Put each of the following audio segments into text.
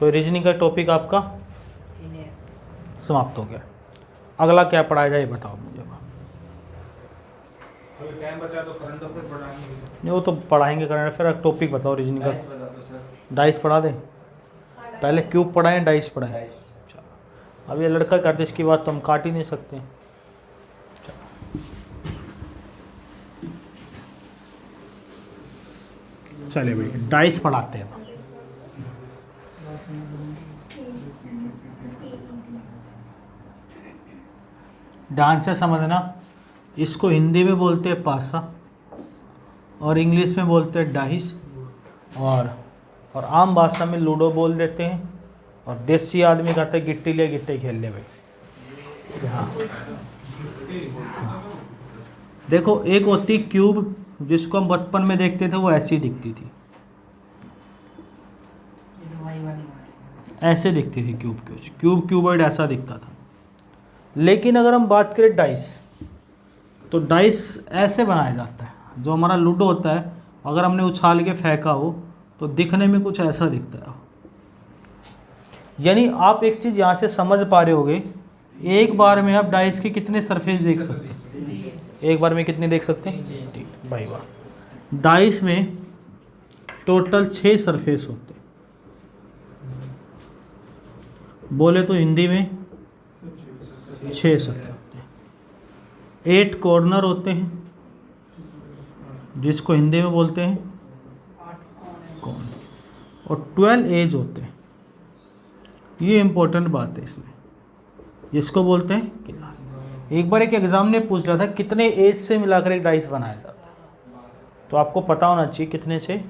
तो रीजनिंग का टॉपिक आपका समाप्त हो गया। अगला क्या पढ़ाया जाए बताओ मुझे। टाइम बचा तो करंट अफेयर पढ़ाएंगे। नहीं वो तो पढ़ाएंगे करंट अफेयर, टॉपिक बताओ रीजनिंग का। डाइस पढ़ा दें, पहले क्यूब पढ़ाएं डाइस पढ़ाएं। अब ये लड़का करते इसकी बात तो हम काट ही नहीं सकते। चलिए भैया डाइस पढ़ाते हैं। ध्यान से समझना, इसको हिंदी में बोलते हैं पासा और इंग्लिश में बोलते हैं डाइस, और आम भाषा में लूडो बोल देते हैं, और देसी आदमी कहते हैं गिट्टी ले गिट्टी खेल ले भाई। हाँ देखो, एक होती क्यूब जिसको हम बचपन में देखते थे, वो ऐसी दिखती थी, ऐसे दिखती थी क्यूब क्यूबॉइड ऐसा दिखता था। लेकिन अगर हम बात करें डाइस, तो डाइस ऐसे बनाया जाता है। जो हमारा लूडो होता है, अगर हमने उछाल के फेंका हो तो दिखने में कुछ ऐसा दिखता है। यानी आप एक चीज़ यहाँ से समझ पा रहे होगे, एक बार में आप डाइस के कितने सरफेस देख सकते हैं? एक बार में कितने देख सकते हैं? भाई वाह। डाइस में टोटल 6 सरफेस होते हैं। बोले तो हिंदी में 6 सरफेस होते हैं। 8 कॉर्नर होते हैं जिसको हिंदी में बोलते हैं कॉर्नर, और 12 एज होते हैं। ये इंपॉर्टेंट बात है इसमें, जिसको बोलते हैं किनारे। एक बार एक एग्जाम ने पूछ रहा था कितने एज से मिलाकर एक डाइस बनाया जाता है, तो आपको पता होना चाहिए कितने से,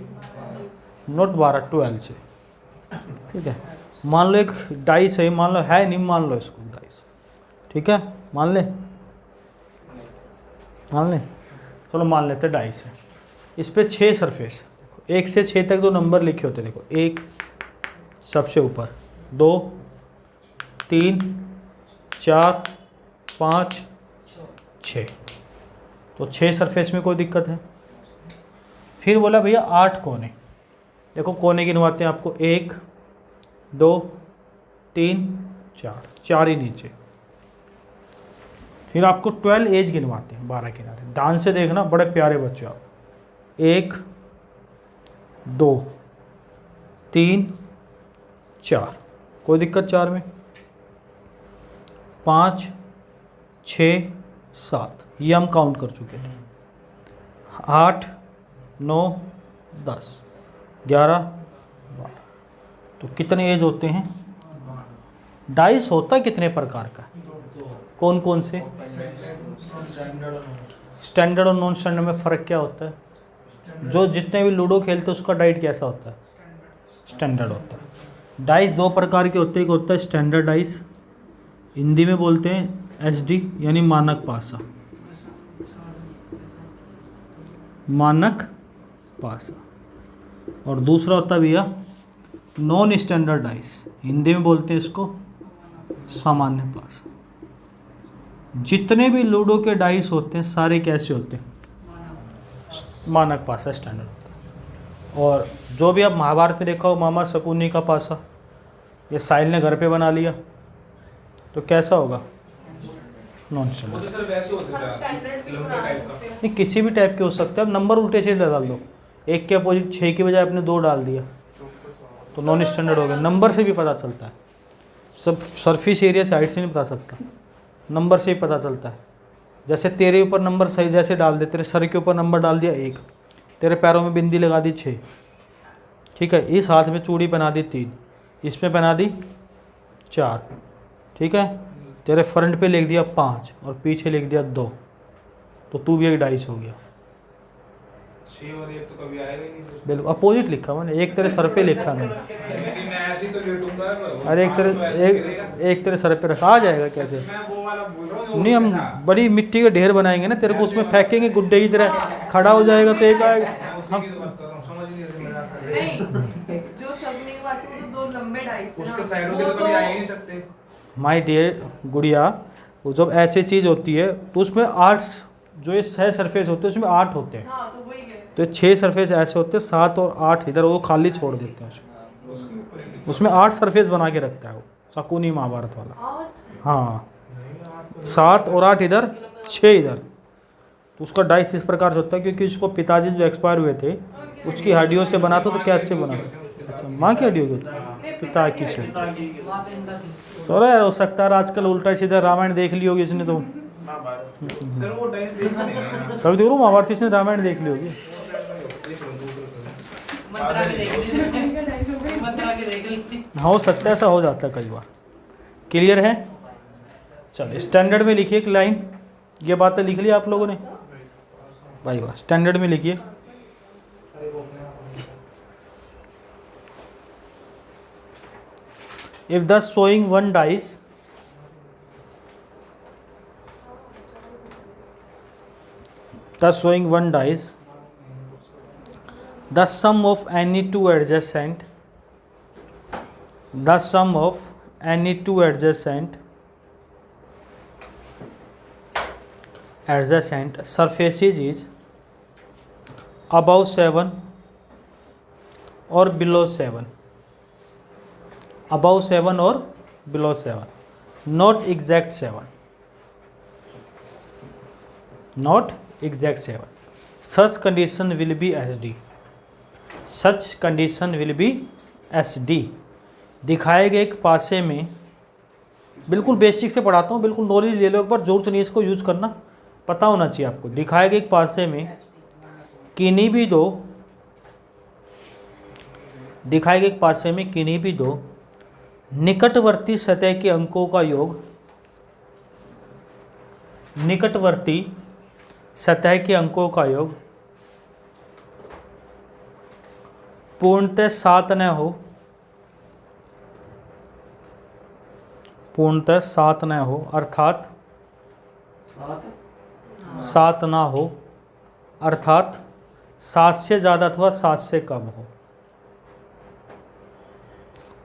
नोट 12, 12 से। ठीक है, मान लो एक डाइस है, मान लो है नहीं, मान लो इसको डाइस, ठीक है, मान ले चलो मान लेते डाइस है। इस पे 6 सरफेस, 1 से 6 तक जो नंबर लिखे होते हैं, देखो 1 सबसे ऊपर, 2 3 4 5 6, तो 6 सरफेस में कोई दिक्कत है। फिर बोला भैया 8 कोने, देखो कोने गिनवाते हैं आपको, 1 2 3 4, 4 ही नीचे। फिर आपको 12 एज गिनवाते हैं, 12 किनारे। ध्यान से देखना, बड़े प्यारे बच्चे आप। 1 2 3 4, कोई दिक्कत 4 में, 5 6 7, ये हम काउंट कर चुके थे। 8 9 10 11 12, तो कितने एज होते हैं? डाइस होता कितने प्रकार का, कौन कौन से? स्टैंडर्ड और नॉन स्टैंडर्ड में फ़र्क क्या होता है? जो जितने भी लूडो खेलते हैं उसका डाइट कैसा होता है? स्टैंडर्ड होता है। डाइस 2 प्रकार के होते हैं, एक होता है स्टैंडर्ड डाइस, हिंदी में बोलते हैं एसडी यानी मानक पासा, मानक पासा, और दूसरा होता है भैया नॉन स्टैंडर्ड डाइस, हिंदी में बोलते हैं इसको सामान्य पासा। जितने भी लूडो के डाइस होते हैं सारे कैसे होते हैं? मानक पासा, स्टैंडर्ड होता है। और जो भी आप महाभारत में देखा हो, मामा शकुनी का पासा, ये साहिल ने घर पे बना लिया, तो कैसा होगा? Non standard. नहीं, किसी भी टाइप के हो सकते हैं। अब नंबर उल्टे से डाल दो, 1 के अपोजिट 6 की बजाय आपने 2 डाल दिया, तो नॉन स्टैंडर्ड हो गया। नंबर से भी पता चलता है, सब सरफेस एरिया से हाइट से नहीं पता चलता, नंबर से ही पता चलता है। जैसे तेरे ऊपर नंबर सही जैसे डाल दे, तेरे सर के ऊपर नंबर डाल दिया 1, तेरे पैरों में बिंदी लगा दी 6, ठीक है, इस हाथ में चूड़ी बना दी 3, इसमें बना दी 4, ठीक है, तेरे फ्रंट पे लिख दिया 5 और पीछे लिख दिया 2, तो तू भी एक डाइस हो गया। और एक तो कभी आएगा ही नहीं। बिल्कुल अपोजिट लिखा मैंने, एक तेरे सर पे लिखा मैंने, लेकिन मैं ऐसे ही तो लेटूंगा। अरे एक तेरे सर पे रखा, आ जाएगा कैसे? मैं वो वाला बोल रहा हूँ, नहीं, हम बड़ी मिट्टी के ढेर बनाएंगे ना तेरे को, उसमें फेंकेंगे, गुड्डे की तरह खड़ा हो जाएगा, तो एक आएगा। उसी की तो बात कर रहा हूँ, समझ नहीं नहीं, जो शब्द नहीं हुआ वो तो 2 लंबे डाइस थे ना, उसके साइडों के तो कभी आ ही नहीं सकते। माय डियर गुड़िया, वो जब ऐसी चीज़ होती है तो उसमें 8 जो ये 6 सरफेस होते हैं उसमें 8 होते हैं, हाँ, तो वही है। तो 6 सरफेस ऐसे होते हैं, 7 और 8 इधर वो खाली छोड़ देते हैं उसको। उसमें 8 सरफेस बना के रखता है वो, शकुनी महाभारत वाला। और हाँ 7 और 8 इधर, 6 इधर। तो उसका डाइस इस प्रकार से होता है क्योंकि उसको पिताजी जो एक्सपायर हुए थे उसकी हड्डियों से बना था, तो कैसे बना सकते? अच्छा माँ की हड्डियों की, पिता की से। चलो यार हो सकता है आजकल उल्टा सीधा रामायण देख ली होगी इसने तो, सर वो डाइस देखा नहीं मैंने। कभी देखो महाभारत इसने रामायण देख ली होगी। मंत्रा के देख ली। हाँ हो सकता है, ऐसा हो जाता है कई बार। क्लियर है? चलो स्टैंडर्ड में लिखिए एक लाइन, ये बातें लिख ली आप लोगों ने भाई वाह। स्टैंडर्ड में लिखिए if the showing one dice the showing one dice, the sum of any two adjacent surfaces is above 7 or below 7, above 7 or below 7, not exact 7, not exact 7. Such condition will be SD. Such condition will be SD. दिखाए गए एक पासे में, बिल्कुल basic से पढ़ाता हूँ, बिल्कुल नॉलेज ले लो एक बार, जोर से नहीं इसको यूज करना, पता होना चाहिए आपको। दिखाए गए एक पासे में किन्हीं भी दो, दिखाए गए एक पासे में किन्हीं भी दो निकटवर्ती सतह के अंकों का योग, निकटवर्ती सतह के अंकों का योग पूर्णतः 7 न हो, पूर्णतः 7 न हो, अर्थात 7 ना हो, अर्थात 7 से ज़्यादा अथवा 7 से कम हो,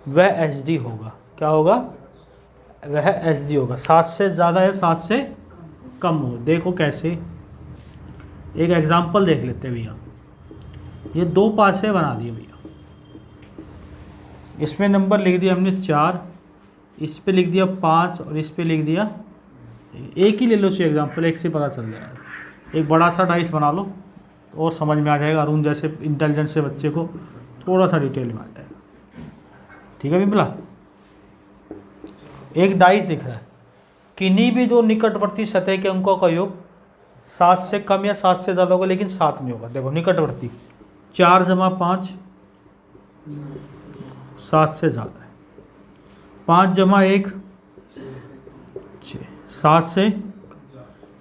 वह SD होगा। क्या होगा? वह SD होगा। 7 से ज़्यादा है, 7 से कम हो। देखो कैसे, एक एग्जांपल देख लेते हैं भैया। ये 2 पासे बना दिए भैया, इसमें नंबर लिख दिया हमने 4, इस पे लिख दिया 5 और इस पे लिख दिया, एक ही ले लो उससे एग्जांपल, एक से पता चल जाएगा। एक बड़ा सा डाइस बना लो और समझ में आ जाएगा, अरुण जैसे इंटेलिजेंट से बच्चे को थोड़ा सा डिटेल में आ जाएगा। ठीक है बिमला? एक डाइस दिख रहा है, किन्हीं भी 2 निकटवर्ती सतह के अंकों का योग 7 से कम या 7 से ज़्यादा होगा, लेकिन 7 नहीं होगा। देखो निकटवर्ती, 4 जमा 5 7 से ज़्यादा है, 5 जमा 1 6, 7 से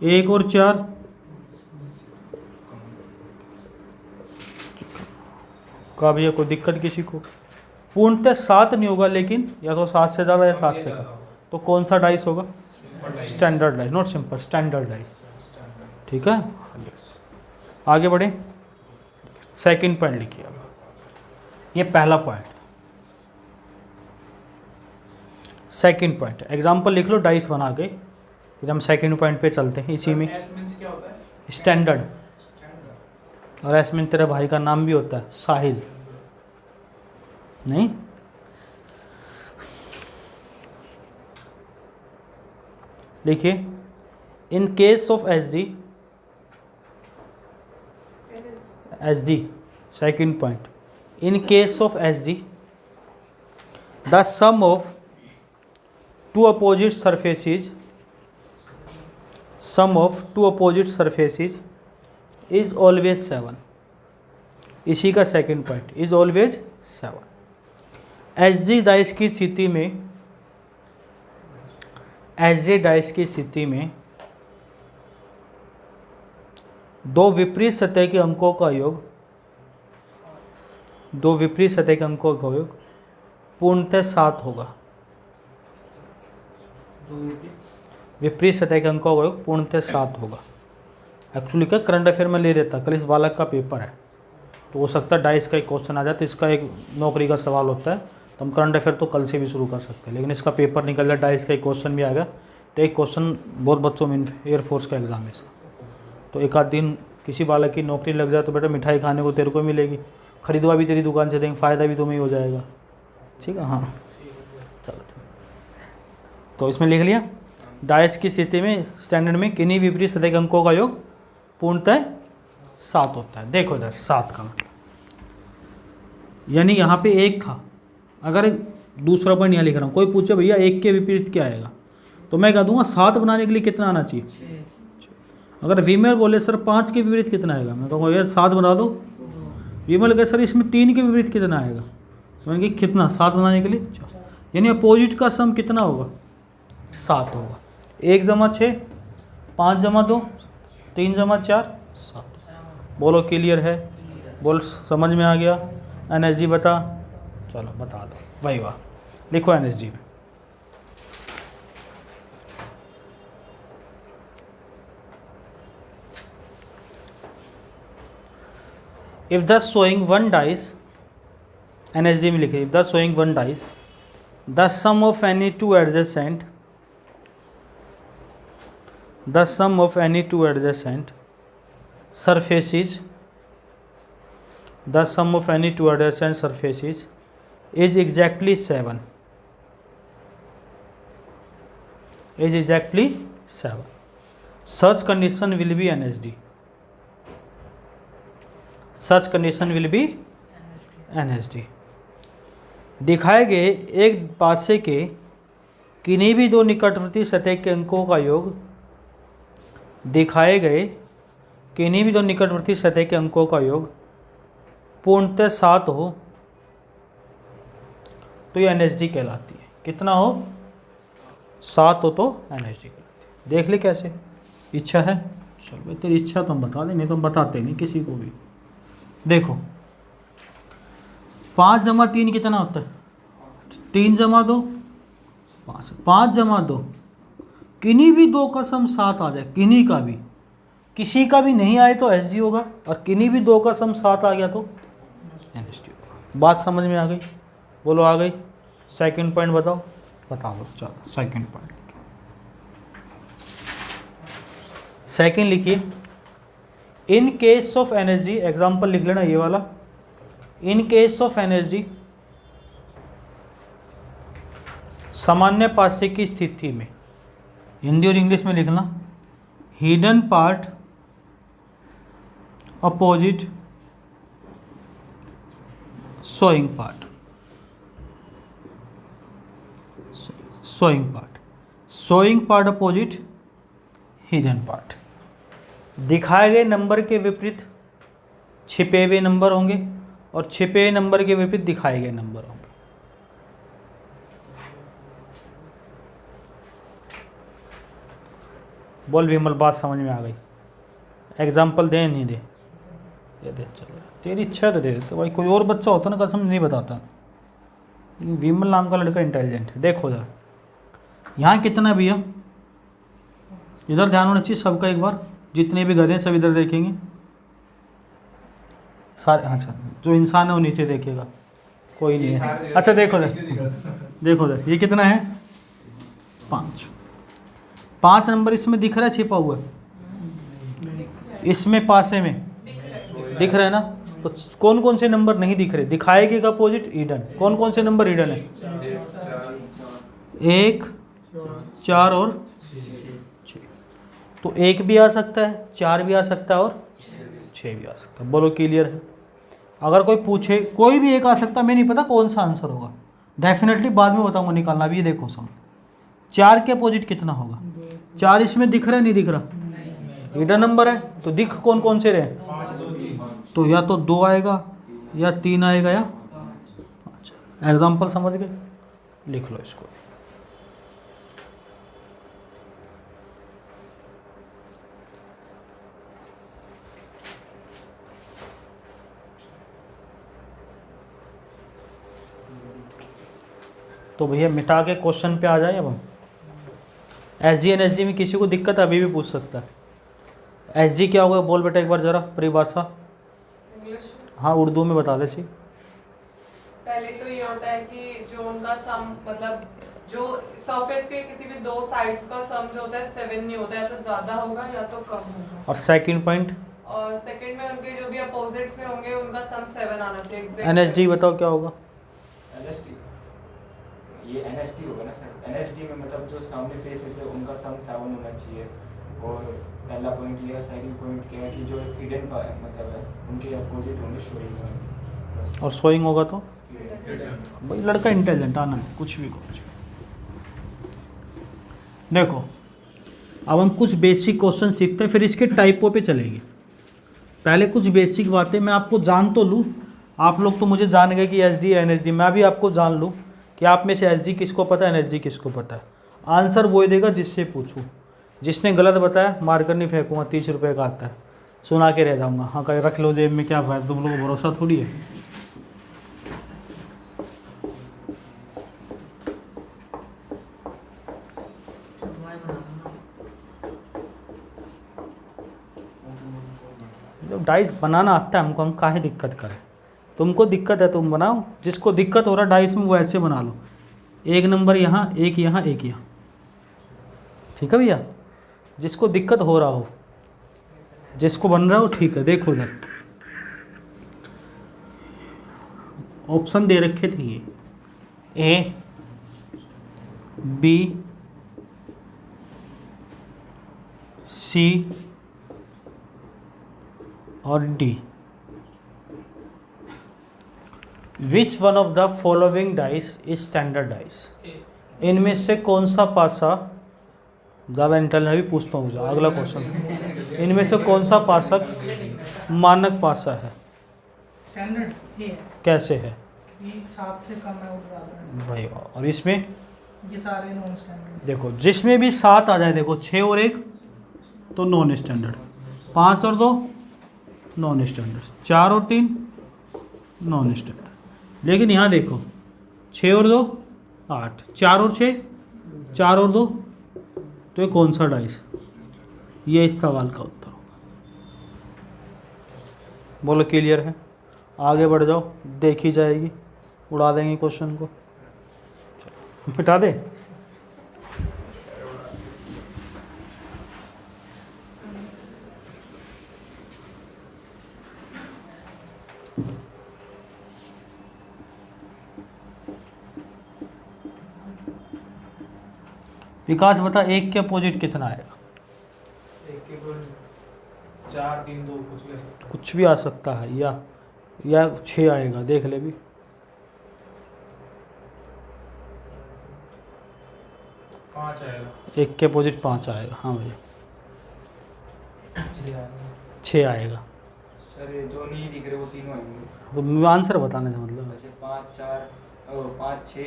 1 और 4 का भी है। कोई दिक्कत किसी को? पूर्णतः 7 नहीं होगा, लेकिन या तो 7 से ज़्यादा या 7 से कम। तो कौन सा डाइस होगा? Standard dice, not simple, standard dice. ठीक है, आगे बढ़े। सेकंड पॉइंट लिखिए अब, ये पहला पॉइंट। सेकंड पॉइंट एग्जांपल लिख लो डाइस बना के, फिर हम सेकंड पॉइंट पे चलते हैं। इसी में एस मींस क्या होता है? स्टैंडर्ड, और एस मीन तेरे भाई का नाम भी होता है साहिल, नहीं? देखिए, in case of SD, second point, in case of SD, the sum of two opposite surfaces is always 7. इसी का second point, is always 7। SD dice की स्थिति में, SD डाइस की स्थिति में 2 विपरीत सतह के अंकों का योग, 2 विपरीत सतह के अंकों का योग पूर्णतः 7 होगा। विपरीत सतह के अंकों का योग पूर्णतः 7 होगा। एक्चुअली क्या करंट अफेयर में ले देता, कल इस बालक का पेपर है, तो हो सकता है डाइस का एक क्वेश्चन आ जाए, तो इसका एक नौकरी का सवाल होता है, तो हम करंट अफेयर तो कल से भी शुरू कर सकते हैं, लेकिन इसका पेपर निकल जाए, डाइस का एक क्वेश्चन भी आ गया, तो एक क्वेश्चन बहुत बच्चों में एयरफोर्स का एग्जाम है इसका, तो एक आध दिन किसी बालक की नौकरी लग जाए तो बेटा मिठाई खाने को तेरे को मिलेगी, खरीदवा भी तेरी दुकान से देंगे, फ़ायदा भी तुम्हें हो जाएगा। ठीक है, हाँ चलो ठीक। तो इसमें लिख लिया, डाइस की स्थिति में स्टैंडर्ड में किन्हीं विपरीत सतह के अंकों का योग पूर्णतः 7 होता है। देखो इधर 7 का मतलब, यानी यहाँ पे 1 था, अगर दूसरा पॉइंट यहाँ लिख रहा हूँ, कोई पूछे भैया 1 के विपरीत क्या आएगा, तो मैं कह दूंगा 7 बनाने के लिए कितना आना चाहिए। अगर विमल बोले सर 5 के विपरीत कितना आएगा, मैं कहूँगा यार 7 बना दो। विमल कहे सर इसमें 3 के विपरीत कितना आएगा, तो मैंने कहा कितना 7 बनाने के लिए, यानी अपोजिट का सम कितना होगा 7 होगा। 1 जमा 6, 5 जमा 2, 3 जमा 4, 7। बोलो क्लियर है, बोल समझ में आ गया। एनएसजी बता, चलो बता दो भाई वाह, लिखो एनएसजी में। If the showing one dice, NSD में लिखे, if the showing one dice the sum of any two adjacent, the sum of any two adjacent surfaces, the sum of any two adjacent surfaces is exactly 7, is exactly 7. Such condition will be NSD. Such condition will be NSD. दिखाए गए एक पासे के किन्हीं भी दो निकटवर्ती सतह के अंकों का योग, दिखाए गए किन्हीं भी दो निकटवर्ती सतह के अंकों का योग पूर्णतः 7 हो तो ये एनएसडी कहलाती है। कितना हो, 7 हो तो एनएसडी कहलाती है। देख ले कैसे, इच्छा है, चलो तेरी इच्छा तो हम बता दें, नहीं तो हम बताते नहीं किसी को भी। देखो 5 जमा 3 कितना होता है, 3 जमा 2 5, 5 जमा 2, किन्हीं भी दो का सम 7 आ जाए, किन्हीं का भी, किसी का भी नहीं आए तो एसडी होगा, और किन्हीं भी दो का सम 7 आ गया तो एनएसडी होगा। बात समझ में आ गई, बोलो आ गई। सेकंड पॉइंट बताओ, बता दो, चलो सेकंड पॉइंट लिखिए। सेकंड लिखिए, in case of NSD, example लिख लेना ये वाला, इन केस ऑफ एनएसडी सामान्य पासे की स्थिति में, हिंदी और इंग्लिश में लिखना, hidden part opposite showing part, showing part, showing part opposite hidden part. दिखाए गए नंबर के विपरीत छिपे हुए नंबर होंगे, और छिपे हुए नंबर के विपरीत दिखाए गए नंबर होंगे। बोल विमल, बात समझ में आ गई। एग्जाम्पल दे नहीं दे, दे चलो, तेरी इच्छा तो दे दे, तो भाई कोई और बच्चा होता ना कसम नहीं बताता, लेकिन विमल नाम का लड़का इंटेलिजेंट है। देखो जरा यहाँ कितना है भैया, इधर ध्यान होना चाहिए सबका, एक बार जितने भी गधे सब इधर देखेंगे सारे। अच्छा जो इंसान है वो नीचे देखेगा, कोई नहीं है। अच्छा देखो देखो इधर ये कितना है, 5। 5 नंबर इसमें दिख रहा है छिपा हुआ, इसमें पासे में दिख रहा है ना, तो कौन कौन से नंबर नहीं दिख रहे, दिखाएगी का अपोजिट ईडन, कौन कौन से नंबर ईडन है, 1 4 और 6। तो 1 भी आ सकता है, 4 भी आ सकता है और 6 भी आ सकता है। बोलो क्लियर है। अगर कोई पूछे कोई भी एक आ सकता है, मैं नहीं पता कौन सा आंसर होगा, डेफिनेटली बाद में बताऊंगा निकालना। अभी ये देखो समझ, 4 के अपोजिट कितना होगा, 4 इसमें दिख रहा है नहीं दिख रहा, ईडन नंबर है, तो दिख कौन कौन से रहे, तो या तो 2 आएगा या 3 आएगा या 5। एग्जाम्पल समझ गए, लिख लो इसको। तो भैया मिटा के क्वेश्चन पे आ जाए। अब हम एसडी एनएसडी में किसी को दिक्कत है अभी भी पूछ सकता है। एसडी क्या होगा बोल बेटा एक बार जरा परिभाषा। इंग्लिश हाँ उर्दू में बता दे सी। पहले तो ये होता है कि जो उनका सम मतलब जो सरफेस के किसी भी दो साइड्स का सम जो होता है 7 नहीं होता है, या तो ज्यादा होगा या तो कम होगा। और सेकंड पॉइंट, और सेकंड में उनके जो भी अपोजिट्स में होंगे उनका सम 7 आना चाहिए। एनएसडी बताओ क्या होगा। ये NSD होगा ना सर, NSD में मतलब जो सामने फेसेस है उनका सम 7 होना चाहिए। और पहला पॉइंट ये है, सेकंड पॉइंट क्या है कि जो हिडन का मतलब है उनके अपोजिट होंगे शोइंग में बस। और शोइंग होगा तो ये भाई लड़का इंटेलिजेंट आना कुछ भी कुछ भी। देखो अब हम कुछ बेसिक क्वेश्चन सीखते हैं, फिर इसके टाइपों पे चलेंगे। पहले कुछ बेसिक बातें मैं आपको जान तो लूँ, आप लोग तो मुझे जान गए कि SD NSD, मैं भी आपको जान लूँ कि आप में से SD किसको पता है, NSD किसको पता है। आंसर वो ही देगा जिससे पूछूँ, जिसने गलत बताया मार्कर नहीं फेंकूँगा, 30 रुपये का आता है, सुना के रह जाऊँगा। हाँ कहीं रख लो जेब में, क्या फ़ायदा, तुम लोगों को भरोसा थोड़ी है। जब डाइस बनाना आता है हमको, हम काहे दिक्कत करें। तुमको दिक्कत है तुम बनाओ, जिसको दिक्कत हो रहा है डाइस में वो ऐसे बना लो, 1 नंबर यहाँ, एक यहाँ, एक यहाँ, ठीक है भैया। जिसको दिक्कत हो रहा हो, जिसको बन रहा हो, ठीक है। देखो इधर ऑप्शन दे रखे थे ये A B C और D। Which one of the following dice is standard dice. इनमें से कौन सा पासा, ज़्यादा इंटेलिजेंट भी पूछता हूँ, अगला क्वेश्चन, इनमें से कौन सा पासक मानक पासा है। स्टैंडर्ड ये है कैसे है कि 7 से कम है और ज़्यादा है। भाई, और इसमें ये सारे नॉन स्टैंडर्ड। देखो जिसमें भी 7 आ जाए, देखो 6 और 1 तो नॉन स्टैंडर्ड, 5 और 2 नॉन स्टैंडर्ड, 4 और 3 नॉन स्टैंडर्ड। लेकिन यहाँ देखो 6 और 2 8, 4 और 6 4 और 2, तो ये कौन सा डाइस है, ये इस सवाल का उत्तर होगा। बोलो क्लियर है, आगे बढ़ जाओ, देखी जाएगी, उड़ा देंगे क्वेश्चन को, मिटा दे। विकास बता, 1 के अपोजिट कितना आएगा। एक के ऊपर 4 3 2 कुछ भी आ सकता है। कुछ भी आ सकता है, या 6 आएगा, देख ले भी। 5 आएगा। 1 के अपोजिट 5 आएगा, हाँ भैया 6 आएगा। सर ये जो नहीं दिख रहे वो तीनों आएंगे। तो आंसर बताने का मतलब वैसे 5 4 5 6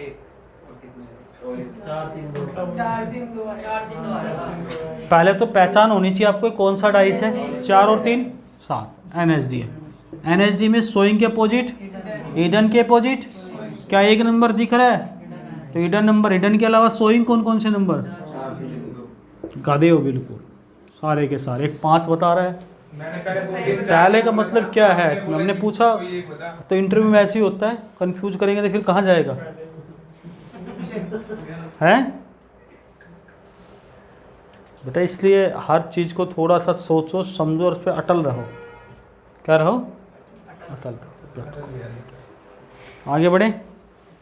और कितने और 4 3 2 4 दिन 2 पहले तो पहचान होनी चाहिए आपको कौन सा डाइस है। 4 और 3 7 NSD है। NSD में सोइंग के अपोजिट, ईडन के अपोजिट, क्या 1 नंबर दिख रहा है तो ईडन नंबर, ईडन के अलावा सोइंग कौन कौन से नंबर, 4 3 2। गधे हो बिल्कुल सारे के सारे। 1 5 बता रहा है। मैंने पहले पहले का मतलब क्या है, हमने पूछा कोई एक बता। तो इंटरव्यू में ऐसे ही होता है, कंफ्यूज करेंगे तो फिर कहाँ जाएगा है बेटा। इसलिए हर चीज़ को थोड़ा सा सोचो समझो और उस पर अटल रहो। क्या रहो, अटल रहो। आगे बढ़े,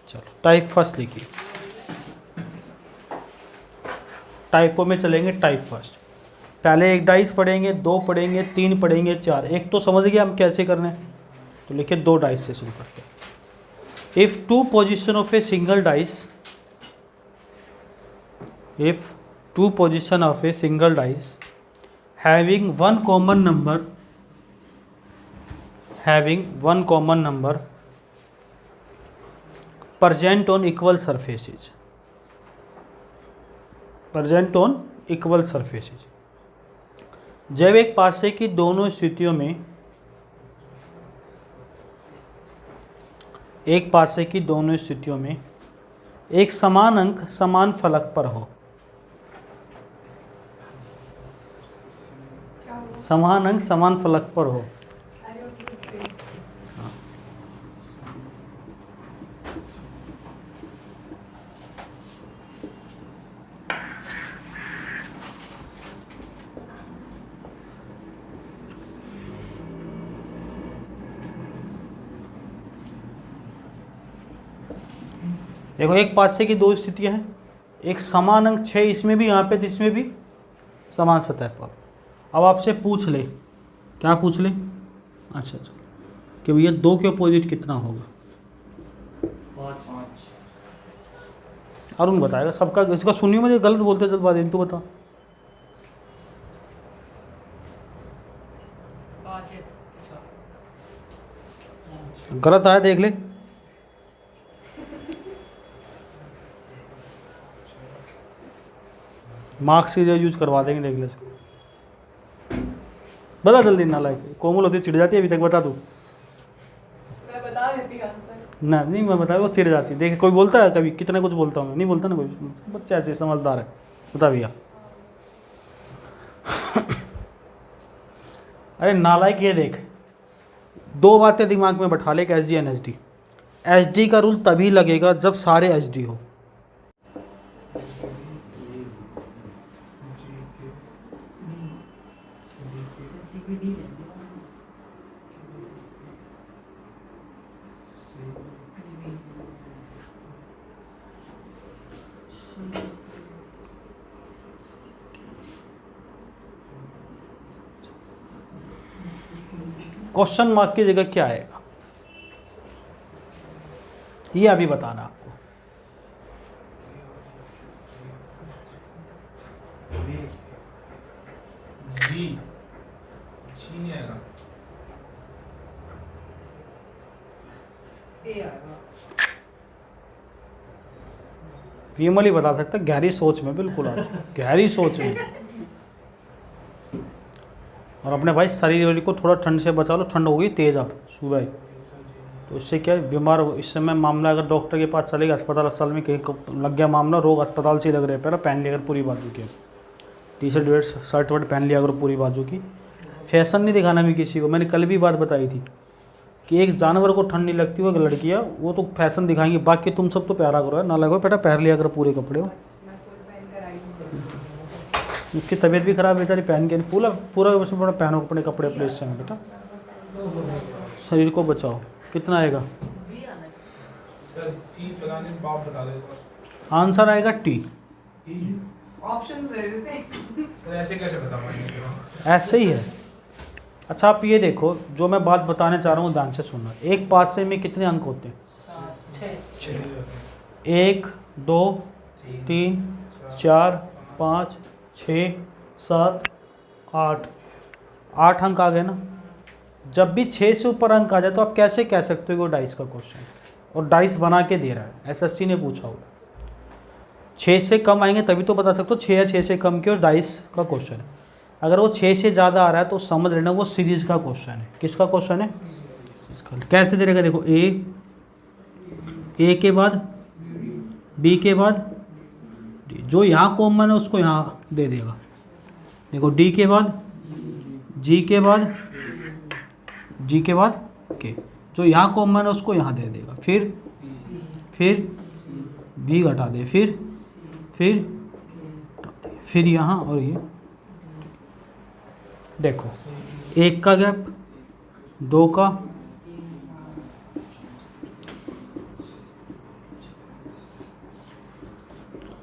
चलो टाइप फर्स्ट लिखिए। टाइपों में चलेंगे। टाइप फर्स्ट, पहले 1 डाइस पढ़ेंगे, 2 पढ़ेंगे, 3 पढ़ेंगे, 4। 1 तो समझ गए हम कैसे करने, तो लिखिए 2 डाइस से शुरू करते हैं। If 2 position of a single dice, if 2 position of a single dice having one common number present on equal surfaces, जब एक पासे की दोनों स्थितियों में, एक पासे की दोनों स्थितियों में एक समान अंक समान फलक पर हो, समान अंक समान फलक पर हो। देखो एक पासे की दो स्थितियां हैं, एक समान अंक 6 इसमें भी यहाँ पे तो इसमें भी समान सतह पर। अब आपसे पूछ ले, क्या पूछ ले, अच्छा कि भैया 2 के अपोजिट कितना होगा। अरुण बताएगा सबका, इसका सुनियो, मुझे गलत बोलते जल्दबाजी, तू बता। 5 है। गलत आया देख ले। मार्क्स की जो यूज करवा देंगे, देख ले इसको। बता जल्दी, ना लाइक कोमल होती चिढ़ जाती है, अभी तक बता दूँ मैं बता देती आंसर। ना, नहीं मैं बता, वो चिढ़ जाती है। देख कोई बोलता है कभी, कितना कुछ बोलता हूँ मैं, नहीं बोलता ना कोई, बच्चा ऐसे समझदार है। बता भैया। अरे नालायक, ये देख, 2 बातें दिमाग में बैठा ले, H D N H D. H D का रूल तभी लगेगा जब सारे एच डी हो। क्वेश्चन मार्क की जगह क्या आएगा, ये अभी बताना आपको। जी नहीं आएगा। ए आएगा। विमल ही बता सकता, गहरी सोच में, बिल्कुल आप गहरी सोच में। और अपने भाई शरीर को थोड़ा ठंड से बचा लो, ठंड होगी तेज आप सुबह ही, तो इससे क्या है, बीमार इस समय मामला अगर डॉक्टर के पास चलेगा, अस्पताल में कहीं लग गया मामला, रोग अस्पताल से ही लग रहे, पहले पहन लिया अगर पूरी बाजू की, टी शर्ट वेट शर्ट वर्ट पहन लिया अगर पूरी बाजू की। फैशन नहीं दिखाना भी किसी को, मैंने कल भी बात बताई थी कि एक जानवर को ठंड नहीं लगती, वो एक लड़कियाँ वो तो फैशन दिखाएंगी, बाकी तुम सब तो प्यारा करो, ना लगो बेटा, पहन लिया अगर पूरे कपड़े हो। उसकी तबीयत भी खराब बेचारी, पहन के पूरा पूरा उसमें बड़ा पहनो अपने कपड़े अपने इस समय बेटा, शरीर को बचाओ। कितना आएगा सर? सी पता नहीं, बाप बता दे। आंसर आएगा टी। ऑप्शन दे देते। तो ऐसे कैसे बता पाएंगे? ऐसे ही है। अच्छा आप ये देखो, जो मैं बात बताने चाह रहा हूँ ध्यान से सुनना। एक पासे में कितने अंक होते हैं? 1 2 3 4 5 6 7 8 8 अंक आ गए ना। जब भी 6 से ऊपर अंक आ जाए तो आप कैसे कह सकते हो कि वो डाइस का क्वेश्चन है, और डाइस बना के दे रहा है, एसएसटी ने पूछा होगा। 6 से कम आएंगे तभी तो बता सकते हो 6 या 6 से कम के और डाइस का क्वेश्चन है। अगर वो 6 से ज़्यादा आ रहा है तो समझ लेना वो सीरीज़ का क्वेश्चन है। किसका क्वेश्चन है? कैसे दे रहेगा? देखो ए के बाद बी के बाद जो यहाँ कॉमन है उसको यहाँ दे देगा। देखो डी के बाद जी के बाद के, जो यहाँ कॉमन है उसको यहाँ दे देगा। फिर बी घटा दे, फिर यहाँ, और ये देखो 1 का गैप, 2 का,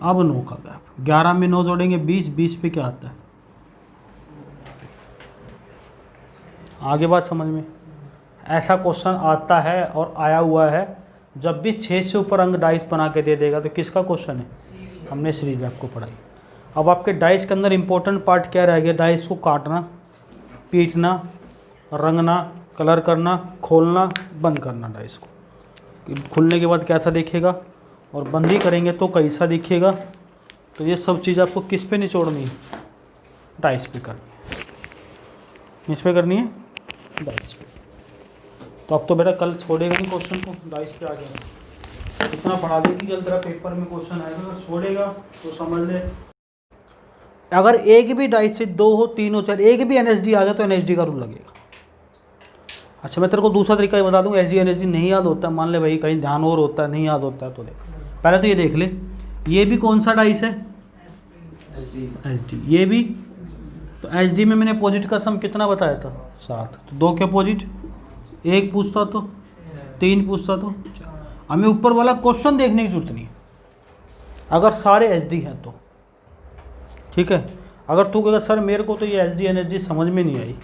अब 9 का गैप। 11 में 9 जोड़ेंगे 20, 20 पे क्या आता है? आगे बात समझ में? ऐसा क्वेश्चन आता है और आया हुआ है। जब भी 6 से ऊपर अंक डाइस बना के दे देगा तो किसका क्वेश्चन है? हमने सीरीज आपको पढ़ाई। अब आपके डाइस के अंदर इंपॉर्टेंट पार्ट क्या रह गया? डाइस को काटना, पीटना, रंगना, कलर करना, खोलना, बंद करना। डाइस को खुलने के बाद कैसा दिखेगा और बंदी करेंगे तो कैसा दिखेगा। तो ये सब चीज़ आपको किस पे निचोड़नी है? डाइस पे करनी है। किस पे करनी है? डाइस पे। तो अब तो बेटा कल छोड़ेगा नहीं क्वेश्चन को, डाइस पे आ गया। इतना पढ़ा दे कि कल तेरा पेपर में क्वेश्चन आएगा। अगर छोड़ेगा तो समझ ले, अगर एक भी डाइस से 2 हो 3 हो 4, एक भी एनएसडी आ गया तो एनएसडी का रूल लगेगा। अच्छा मैं तेरे को दूसरा तरीका ही बता दूंगा। एसडी एनएसडी नहीं याद होता, मान ले भाई कहीं ध्यान और होता है, नहीं याद होता है तो देख, पहले तो ये देख ले, ये भी कौन सा डाइस है? एसडी। ये भी तो एसडी में मैंने अपोजिट का सम कितना बताया था? 7। तो 2 के अपोजिट 1 पूछता तो 3 पूछता तो। हमें ऊपर वाला क्वेश्चन देखने की जरूरत नहीं है, अगर सारे एच डी हैं तो ठीक है। अगर तू कहेगा सर मेरे को तो ये H D N H D समझ में नहीं आई,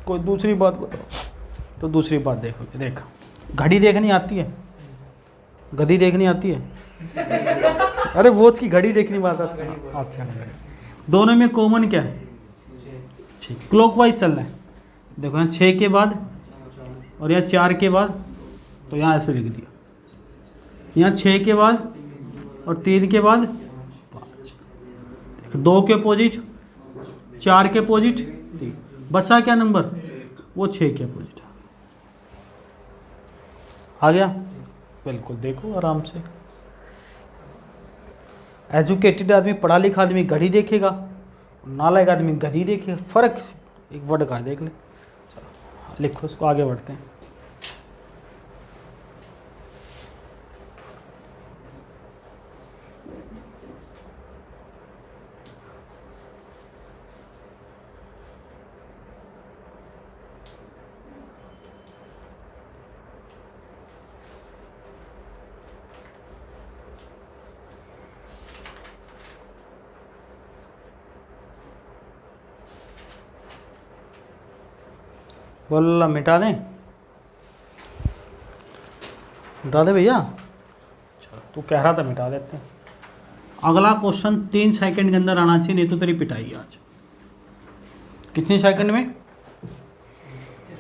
कोई दूसरी बात बताओ, तो दूसरी बात देखोगे। देख, घड़ी देखनी आती है, गधी देखनी आती है अरे वॉच की घड़ी देखनी बात आती है। अच्छा, दोनों में कॉमन क्या है? 6। क्लॉकवाइज चल रहा है, देखो यहाँ 6 के बाद और यहाँ 4 के बाद, तो यहाँ ऐसे लिख दिया, यहाँ 6 के बाद और 3 के बाद 5। देखो 2 के अपोजिट, 4 के अपोजिट 3, बचा क्या नंबर? वो 6 के अपोजिट आ गया। बिल्कुल, देखो आराम से। एजुकेटेड आदमी, पढ़ा लिखा आदमी घड़ी देखेगा, नालायक आदमी गधी देखेगा, फर्क एक वर्ड का है, देख ले। चलो लिखो इसको, आगे बढ़ते हैं। बोला मिटा दें, मिटा दे भैया। चलो तू कह रहा था मिटा देते हैं। अगला क्वेश्चन 3 सेकंड के अंदर आना चाहिए, नहीं तो तेरी पिटाई आज। कितने सेकंड में?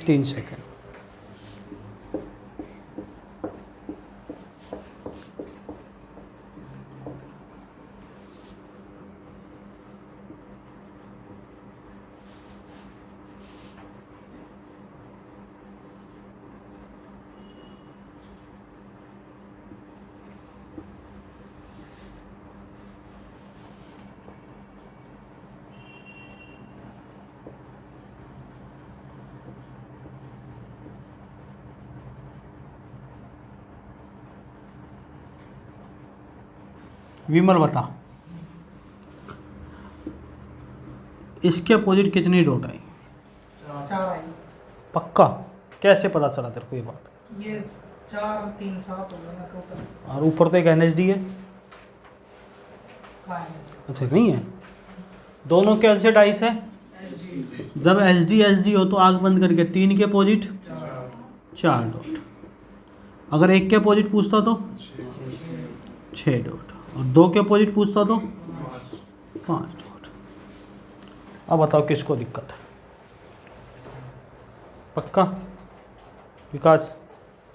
3 सेकंड। विमल बता, इसके अपोजिट कितनी डॉट आई? 4 आई। पक्का? कैसे पता चला तेरे को ये बात? ये 4 3 7 हो गया ना टोटल। और ऊपर तो एक एनएचडी है। कहाँ है? अच्छा नहीं है, दोनों के से डाइस है। जब एच डी हो तो आग बंद करके 3 के अपोजिट 4 डॉट, अगर 1 के अपोजिट पूछता तो 6 डॉट, और 2 के अपोजिट पूछता तो 5 डॉट। अब बताओ किसको दिक्कत है? पक्का? विकास?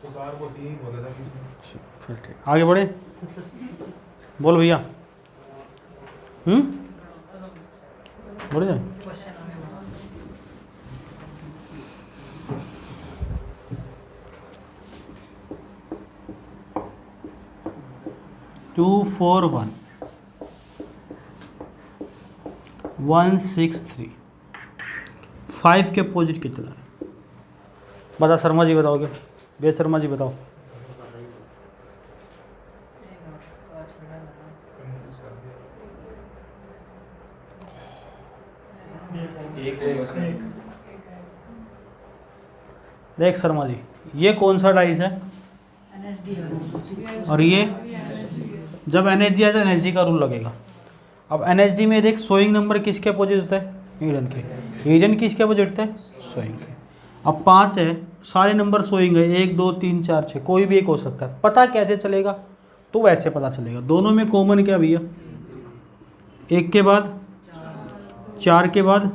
तो सर को ठीक बोला था किसी ने। फिर ठीक, आगे बढ़े। बोल भैया। बढ़ जाए। टू 4 1 1 6 3 5 के अपोजिट कितना है? बता शर्मा जी, बताओगे? बे शर्मा जी बताओ। देख शर्मा जी, ये कौन सा डाइस है? और ये जब एनएचडी आए तो एनएचडी का रूल लगेगा। अब एनएचडी में देख सोइंग नंबर किसके अपोजिट होता है? हिडन के। हिडन किसके अपोजिट होता है? सोइंग के। अब 5 है, सारे नंबर सोइंग है, 1 2 3 4 6, कोई भी एक हो सकता है। पता कैसे चलेगा? तो वैसे पता चलेगा। दोनों में कॉमन क्या भैया? 1 के बाद, 4 के बाद,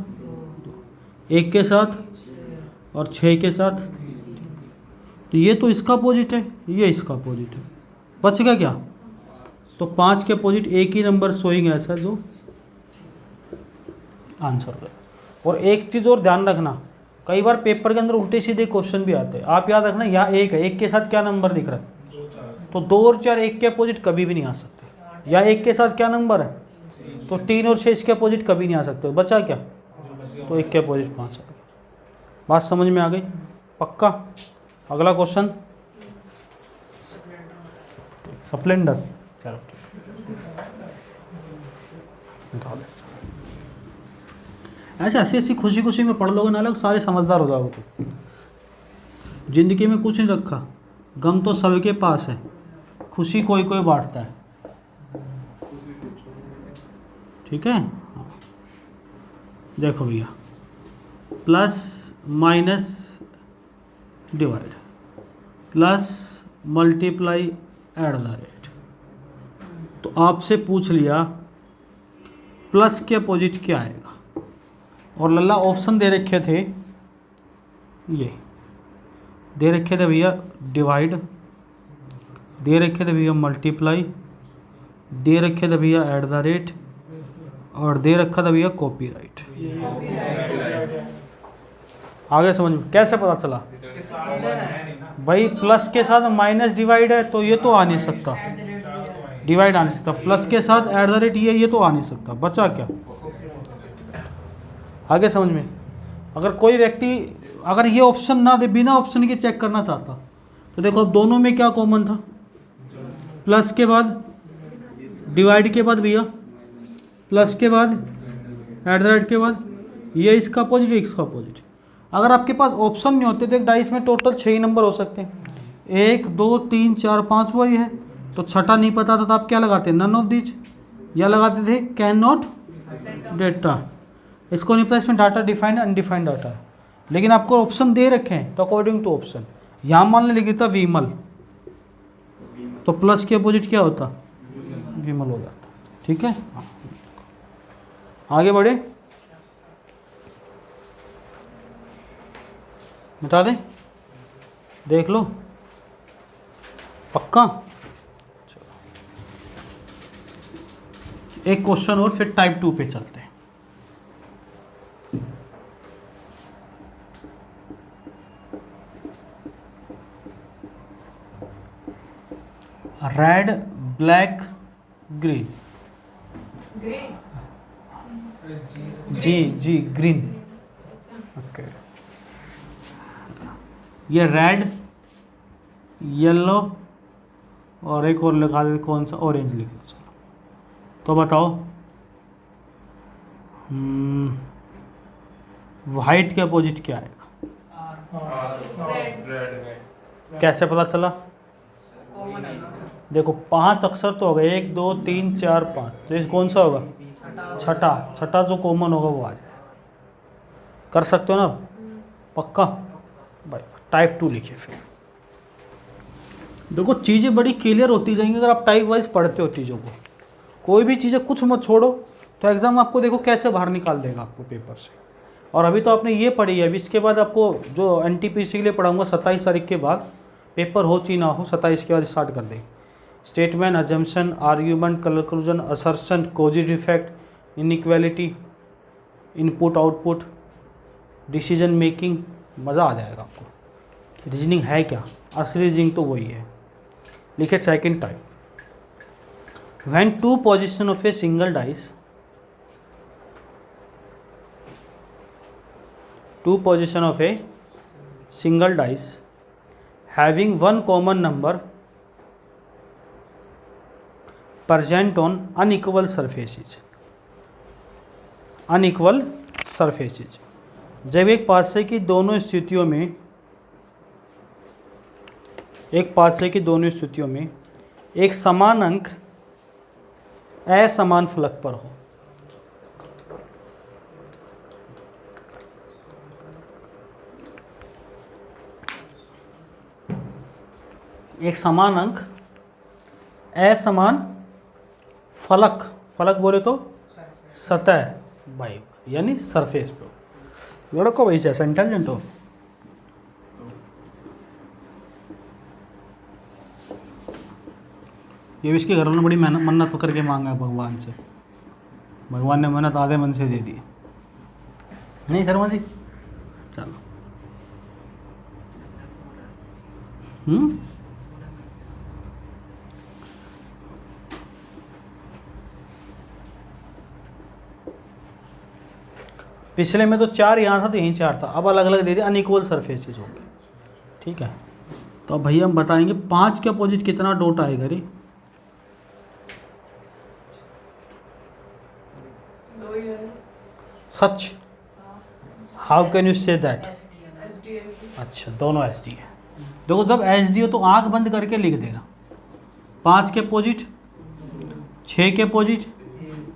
1 के साथ और 6 के साथ। तो ये तो इसका अपोजिट है, ये इसका अपोजिट है। बचेगा क्या? तो 5 के अपोजिट एक ही नंबर सोइंग ऐसा जो आंसर है। और एक चीज़ और ध्यान रखना, कई बार पेपर के अंदर उल्टे सीधे क्वेश्चन भी आते हैं। आप याद रखना, यहाँ 1 है, 1 के साथ क्या नंबर दिख रहा है? तो 2 और 4 1 के अपोजिट कभी भी नहीं आ सकते। या 1 के साथ क्या नंबर है? तो 3 और 6 इसके अपोजिट कभी नहीं आ सकते। बचा क्या? तो 1 के अपोजिट 5 आ गया। बात समझ में आ गई? पक्का? अगला क्वेश्चन स्प्लेंडर। चलो ऐसे ऐसी खुशी खुशी में पढ़ लोगे ना, अलग सारे समझदार हो जाओगे। तो जिंदगी में कुछ नहीं रखा, गम तो सबके पास है, खुशी कोई कोई बांटता है, ठीक है। हाँ। देखो भैया, plus minus divide plus multiply at the rate. तो आपसे पूछ लिया प्लस के अपोजिट क्या आएगा, और लल्ला ऑप्शन दे रखे थे, ये दे रखे थे भैया डिवाइड, दे रखे थे भैया मल्टीप्लाई, दे रखे थे भैया एट द रेट, और दे रखा था भैया कॉपीराइट। आगे समझ में कैसे पता चला भाई? प्लस के साथ माइनस डिवाइड है तो ये तो आ नहीं सकता, डिवाइड आ नहीं सकता। प्लस के साथ एट द रेट ये तो आ नहीं सकता, बचा क्या? आगे समझ में? अगर कोई व्यक्ति अगर ये ऑप्शन ना दे, बिना ऑप्शन के चेक करना चाहता, तो देखो अब दोनों में क्या कॉमन था? प्लस के बाद डिवाइड के बाद भैया प्लस के बाद एट द रेट के बाद ये इसका अपोजिट, इसका अपोजिट। अगर आपके पास ऑप्शन नहीं होते तो एक डाइस में टोटल 6 ही नंबर हो सकते हैं, 1 2 3 4 5 वही है। तो छठा नहीं पता था तो आप क्या लगाते? नन ऑफ दीज, या लगाते थे कैन नॉट डेटा। इसको नहीं पता, इसमें डाटा डिफाइंड अनडिफाइंड डाटा है, लेकिन आपको ऑप्शन दे रखे हैं तो अकॉर्डिंग टू ऑप्शन। यहाँ मान लिख देता विमल, तो प्लस के अपोजिट क्या होता? विमल हो जाता, ठीक है। आगे बढ़े, मिटा दे, देख लो पक्का। एक क्वेश्चन और फिर टाइप 2 पे चलते हैं। रेड ब्लैक ग्रीन, जी ग्रीन, ओके। ये रेड, येलो और एक और लगा दे, कौन सा? ऑरेंज लिख लो। चलो तो बताओ, वाइट के अपोजिट क्या आएगा? कैसे पता चला? देखो 5 अक्षर तो हो गए, 1 2 3 4 5, तो इस कौन सा होगा? छठा जो कॉमन होगा वो आ जाए। कर सकते हो ना पक्का भाई? टाइप 2 लिखिए। फिर देखो चीज़ें बड़ी क्लियर होती जाएंगी अगर आप टाइप वाइज पढ़ते हो चीज़ों को। कोई भी चीज़ें कुछ मत छोड़ो, तो एग्ज़ाम आपको देखो कैसे बाहर निकाल देगा आपको पेपर से। और अभी तो आपने ये पढ़ी है, अभी इसके बाद आपको जो NTPC के लिए पढ़ाऊँगा 27 तारीख के बाद, पेपर हो चाहे ना हो 27 के बाद स्टार्ट कर देंगे। Statement, assumption, argument, conclusion, assertion, causes effect, inequality, input output, decision making, मज़ा आ जाएगा आपको। रीजनिंग है क्या? असली रीजनिंग तो वही है। लिखे second type, when 2 position of a single dice, 2 position of a single dice having one common number present on unequal surfaces, unequal surfaces। जब एक पासे की दोनों स्थितियों में, एक पासे की दोनों स्थितियों में एक समान अंक असमान फलक पर हो, एक समान अंक असमान फलक, फलक बोले तो सतह भाई, यानी सरफेस पे। लड़को भाई ऐसा इंटेलिजेंट हो। ये भी इसके घर में बड़ी मेहनत मन्नत करके मांगा है भगवान से, भगवान ने मेहनत आधे मन से दे दी। नहीं शर्मा जी, चलो। पिछले में तो 4 यहाँ था तो यहीं 4 था, अब अलग अलग दे दिया, अनइक्वल सरफेसेज हो गए, ठीक है। तो अब भैया हम बताएंगे 5 के अपोजिट कितना डॉट आएगा रे? 2 ही है। सच? How can you say that? SDF। अच्छा दोनों SD है। देखो जब SD हो तो आंख बंद करके लिख देना, 5 के अपोजिट, 6 के अपोजिट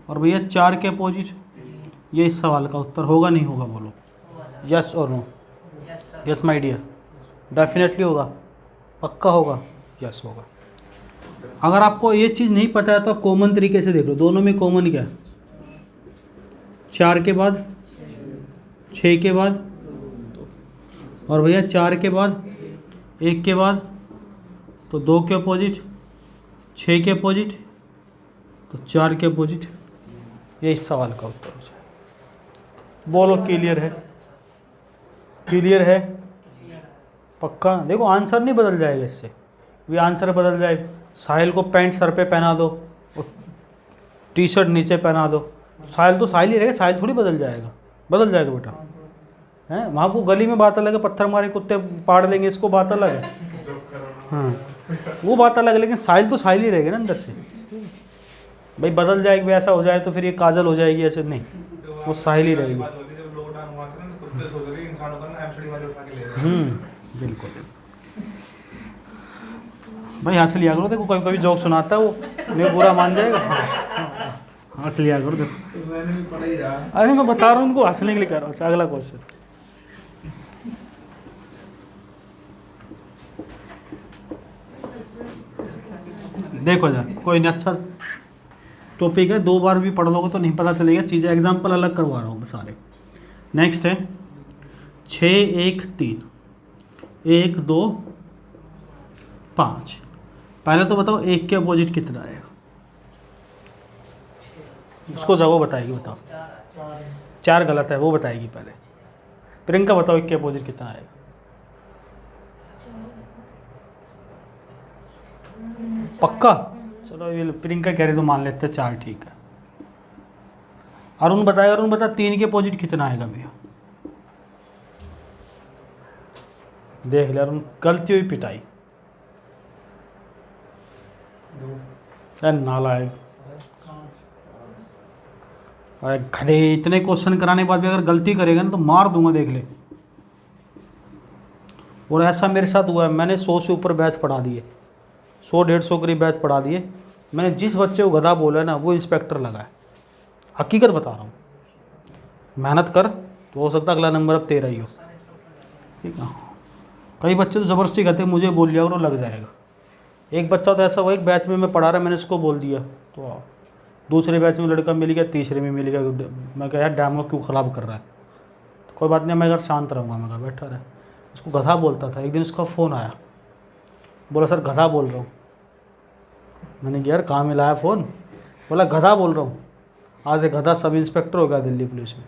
और भैया 4 के अपोजिट। ये इस सवाल का उत्तर होगा नहीं होगा बोलो, यस और no? Yes my dear, definitely होगा, पक्का होगा, यस होगा। अगर आपको ये चीज़ नहीं पता है तो आप कॉमन तरीके से देख लो, दोनों में कॉमन क्या है? 4 के बाद, 6 के बाद और भैया 4 के बाद, 1 के बाद, तो 2 के अपोजिट, 6 के अपोजिट, तो 4 के अपोजिट। ये इस सवाल का उत्तर हो जाए। बोलो क्लियर है? क्लियर है? पक्का? देखो आंसर नहीं बदल जाएगा इससे, ये आंसर बदल जाए। साहिल को पैंट सर पे पहना दो और टी शर्ट नीचे पहना दो, साहिल तो साहिल ही रहेगा, साहिल थोड़ी बदल जाएगा। बदल जाएगा बेटा, हैं? वहाँ को गली में बात अलग है, पत्थर मारे कुत्ते पाड़ देंगे, इसको बात अलग है, हाँ वो बात अलग है, लेकिन साहिल तो साहिल ही रहेगा ना अंदर से। भाई बदल जाएगी, ऐसा हो जाए तो फिर ये काजल हो जाएगी, ऐसे नहीं, वो साहिल ही रहेगी। बिल्कुल भाई, हंस लिया करो। देखो कभी कभी जोक सुनाता है वो, नहीं बुरा मान जाएगा, हंस लिया करो। देखो अरे मैं बता रहा हूँ उनको हंसने के लिए कर रहा हूँ। अच्छा अगला क्वेश्चन, देखो यार कोई नहीं, अच्छा टॉपिक है, 2 बार भी पढ़ लोगे तो नहीं पता चलेगा चीज़ें, एग्जाम्पल अलग करवा रहा हूँ सारे। नेक्स्ट है 6 1 3 1 2 5। पहले तो बताओ 1 के अपोजिट कितना आएगा, उसको जवाब बताएगी। बताओ 4 गलत है, वो बताएगी पहले। प्रियंका बताओ 1 के अपोजिट कितना आएगा? पक्का? चलो ये प्रियंका कह रही तो मान लेते हैं 4, ठीक है। अरुण बताएगा, अरुण बता 3 के अपोजिट कितना आएगा भैया? देख ले अरुण, गलती हुई पिटाई, नालायक गधे। इतने क्वेश्चन कराने के बाद भी अगर गलती करेगा ना तो मार दूंगा, देख ले। और ऐसा मेरे साथ हुआ है, मैंने 100 से ऊपर बैच पढ़ा दिए, 100-150 करीब बैच पढ़ा दिए। मैंने जिस बच्चे को गधा बोला है ना, वो इंस्पेक्टर लगा है, हकीकत बता रहा हूँ। मेहनत कर तो हो सकता है अगला नंबर अब तेरा ही हो, ठीक है। कई बच्चे तो ज़बरदस्ती कहते हैं मुझे बोल लिया और वो लग जाएगा। एक बच्चा तो ऐसा हुआ, एक बैच में मैं पढ़ा रहा, मैंने इसको बोल दिया तो दूसरे बैच में लड़का मिल गया, तीसरे में मिल गया। मैं कहा यार डैमो क्यों ख़राब कर रहा है? तो कोई बात नहीं, मैं अगर शांत रहूँगा, मैं कहा बैठा रहा। उसको गधा बोलता था। एक दिन उसका फ़ोन आया, बोला सर गधा बोल रहा हूँ। मैंने कहा यार कहाँ मिलाया फ़ोन? बोला गधा बोल रहा हूँ, आज एक गधा सब इंस्पेक्टर हो गया दिल्ली पुलिस में।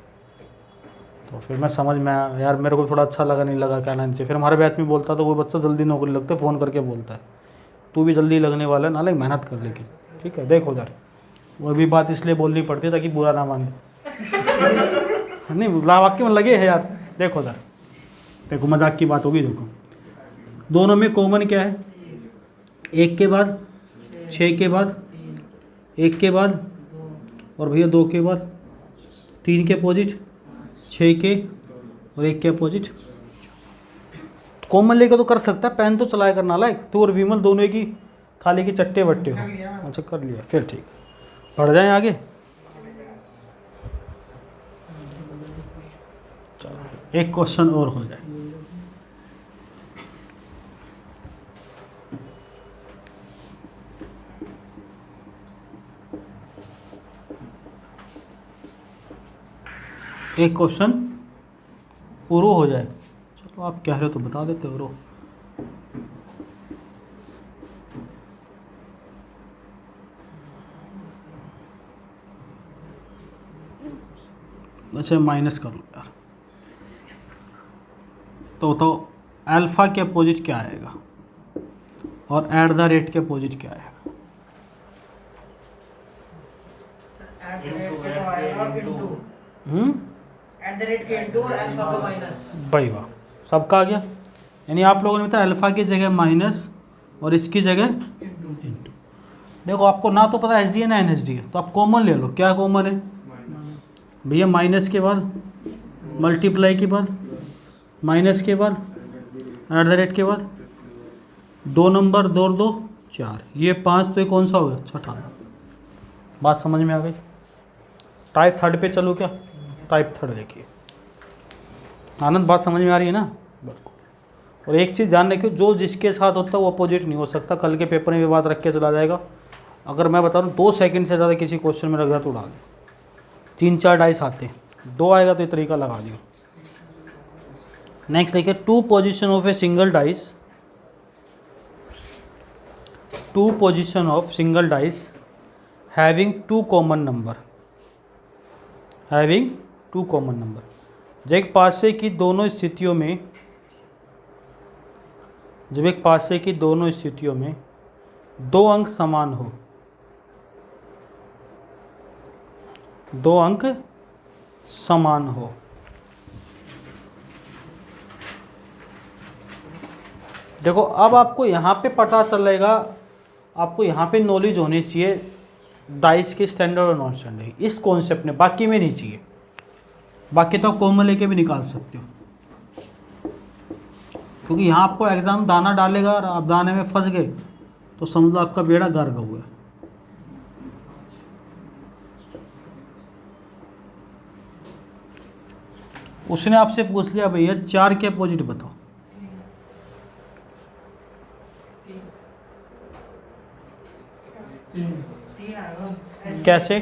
तो फिर मैं समझ में आया, यार मेरे को थोड़ा अच्छा लगा, नहीं लगा क्या नाम चाहिए। फिर हमारे बैच में बोलता तो वो बच्चा जल्दी नौकरी लगता है, फ़ोन करके बोलता है तू भी जल्दी लगने वाला है, नाले मेहनत कर, लेकिन ठीक है। देखो उधर वो भी बात इसलिए बोलनी पड़ती है ताकि बुरा ना मान नहीं, वाक्य में लगे है यार। देखो उधर, देखो मजाक की बात होगी। देखो दोनों में कॉमन क्या है? 1 के बाद, 6 के बाद, 1 के बाद और भैया 2 के बाद, 3 के अपोजिट, 6 के और 1 के अपोजिट। कॉमन लेकर तो कर सकता है, पेन तो चलाया करना लायक। तो और विमल दोनों की थाली की चट्टे बट्टे हो। अच्छा कर लिया, फिर ठीक, बढ़ जाएं आगे। चलो एक क्वेश्चन और हो जाए। एक क्वेश्चन पूरा हो जाए। चलो आप कह रहे हो तो बता देते हो। रो अच्छा माइनस कर लो यार। तो अल्फ़ा के अपोजिट क्या आएगा और एट द रेट के अपोजिट क्या आएगा? भाई वाह, सबका आ गया। यानी आप लोगों ने बताया अल्फ़ा की जगह माइनस और इसकी जगह इंटू। देखो आपको ना तो पता एच डी है ना एन एच डी है, तो आप कॉमन ले लो। क्या कॉमन है भैया? माइनस के बाद मल्टीप्लाई के बाद माइनस के बाद एट द रेट के बाद 2 नंबर 2 और 2 4, ये 5 तो ये कौन सा होगा? छठा। बात समझ में आ गई? टाइप थर्ड पे चलो क्या? टाइप थर्ड देखिए। आनंद बात समझ में आ रही है ना? बिल्कुल। और एक चीज़ ध्यान रखियो, जो जिसके साथ होता है वो अपोजिट नहीं हो सकता। कल के पेपर में भी बात रख के चला जाएगा। अगर मैं बता रहा हूँ 2 सेकंड से ज़्यादा किसी क्वेश्चन में रख दिया तो उड़ा दे। 3-4 डाइस आते हैं, 2 आएगा तो ये तरीका लगा दियो। नेक्स्ट देखिए, 2 position of a single dice, 2 position of single dice having 2 common number, having 2 common number. जब एक पासे की दोनों स्थितियों में, जब एक पासे की दोनों स्थितियों में 2 अंक समान हो, 2 अंक समान हो, देखो अब आपको यहाँ पे पता चलेगा, आपको यहाँ पे नॉलेज होनी चाहिए डाइस के स्टैंडर्ड और नॉन स्टैंडर्ड, इस कॉन्सेप्ट में, बाकी में नहीं चाहिए। बाकी तो आप कॉमन लेके भी निकाल सकते हो, क्योंकि यहाँ आपको एग्ज़ाम दाना डालेगा और आप दाने में फंस गए तो समझ लो आपका बेड़ा गर्क हुआ है। उसने आपसे पूछ लिया भैया 4 के अपोजिट बताओ, कैसे?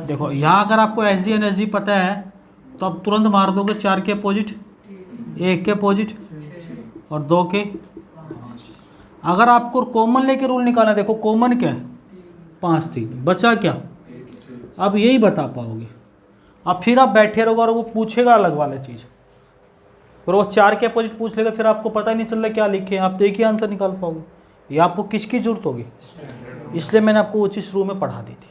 देखो यहाँ अगर आपको S G N S G पता है तो आप तुरंत मार दोगे 4 के अपोजिट, 1 के अपोजिट और 2 के। अगर आपको कॉमन लेके रूल निकालना, देखो कॉमन क्या है? 5 3, बचा क्या? अब यही बता पाओगे। अब फिर आप बैठे रहोगे और वो पूछेगा अलग वाला चीज़, फिर वो 4 के अपोजिट पूछ लेगा, फिर आपको पता ही नहीं चल रहा क्या लिखे, आप तो एक ही आंसर निकाल पाओगे। ये आपको किसकी जरूरत होगी? इसलिए मैंने आपको वो चीज़ शुरू में पढ़ा दी थी।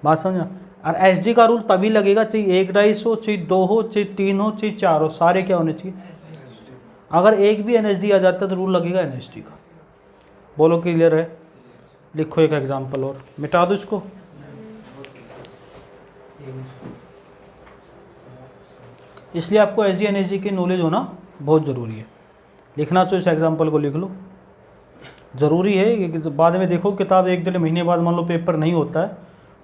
बात समझा? और एस डी का रूल तभी लगेगा, चाहिए 1 डाइस हो, चाहिए 2 हो, चाहिए 3 हो, चाहिए 4 हो, सारे क्या होने चाहिए? अगर एक भी एन एस डी आ जाता है तो रूल लगेगा एन एस डी का। बोलो क्लियर है? लिखो एक एग्जाम्पल और मिटा दो इसको। इसलिए आपको S D N S D की नॉलेज होना बहुत ज़रूरी है। लिखना चाहिए, इस एग्जाम्पल को लिख लो, ज़रूरी है। कि बाद में देखो किताब 1-1.5 महीने बाद मान लो पेपर नहीं होता है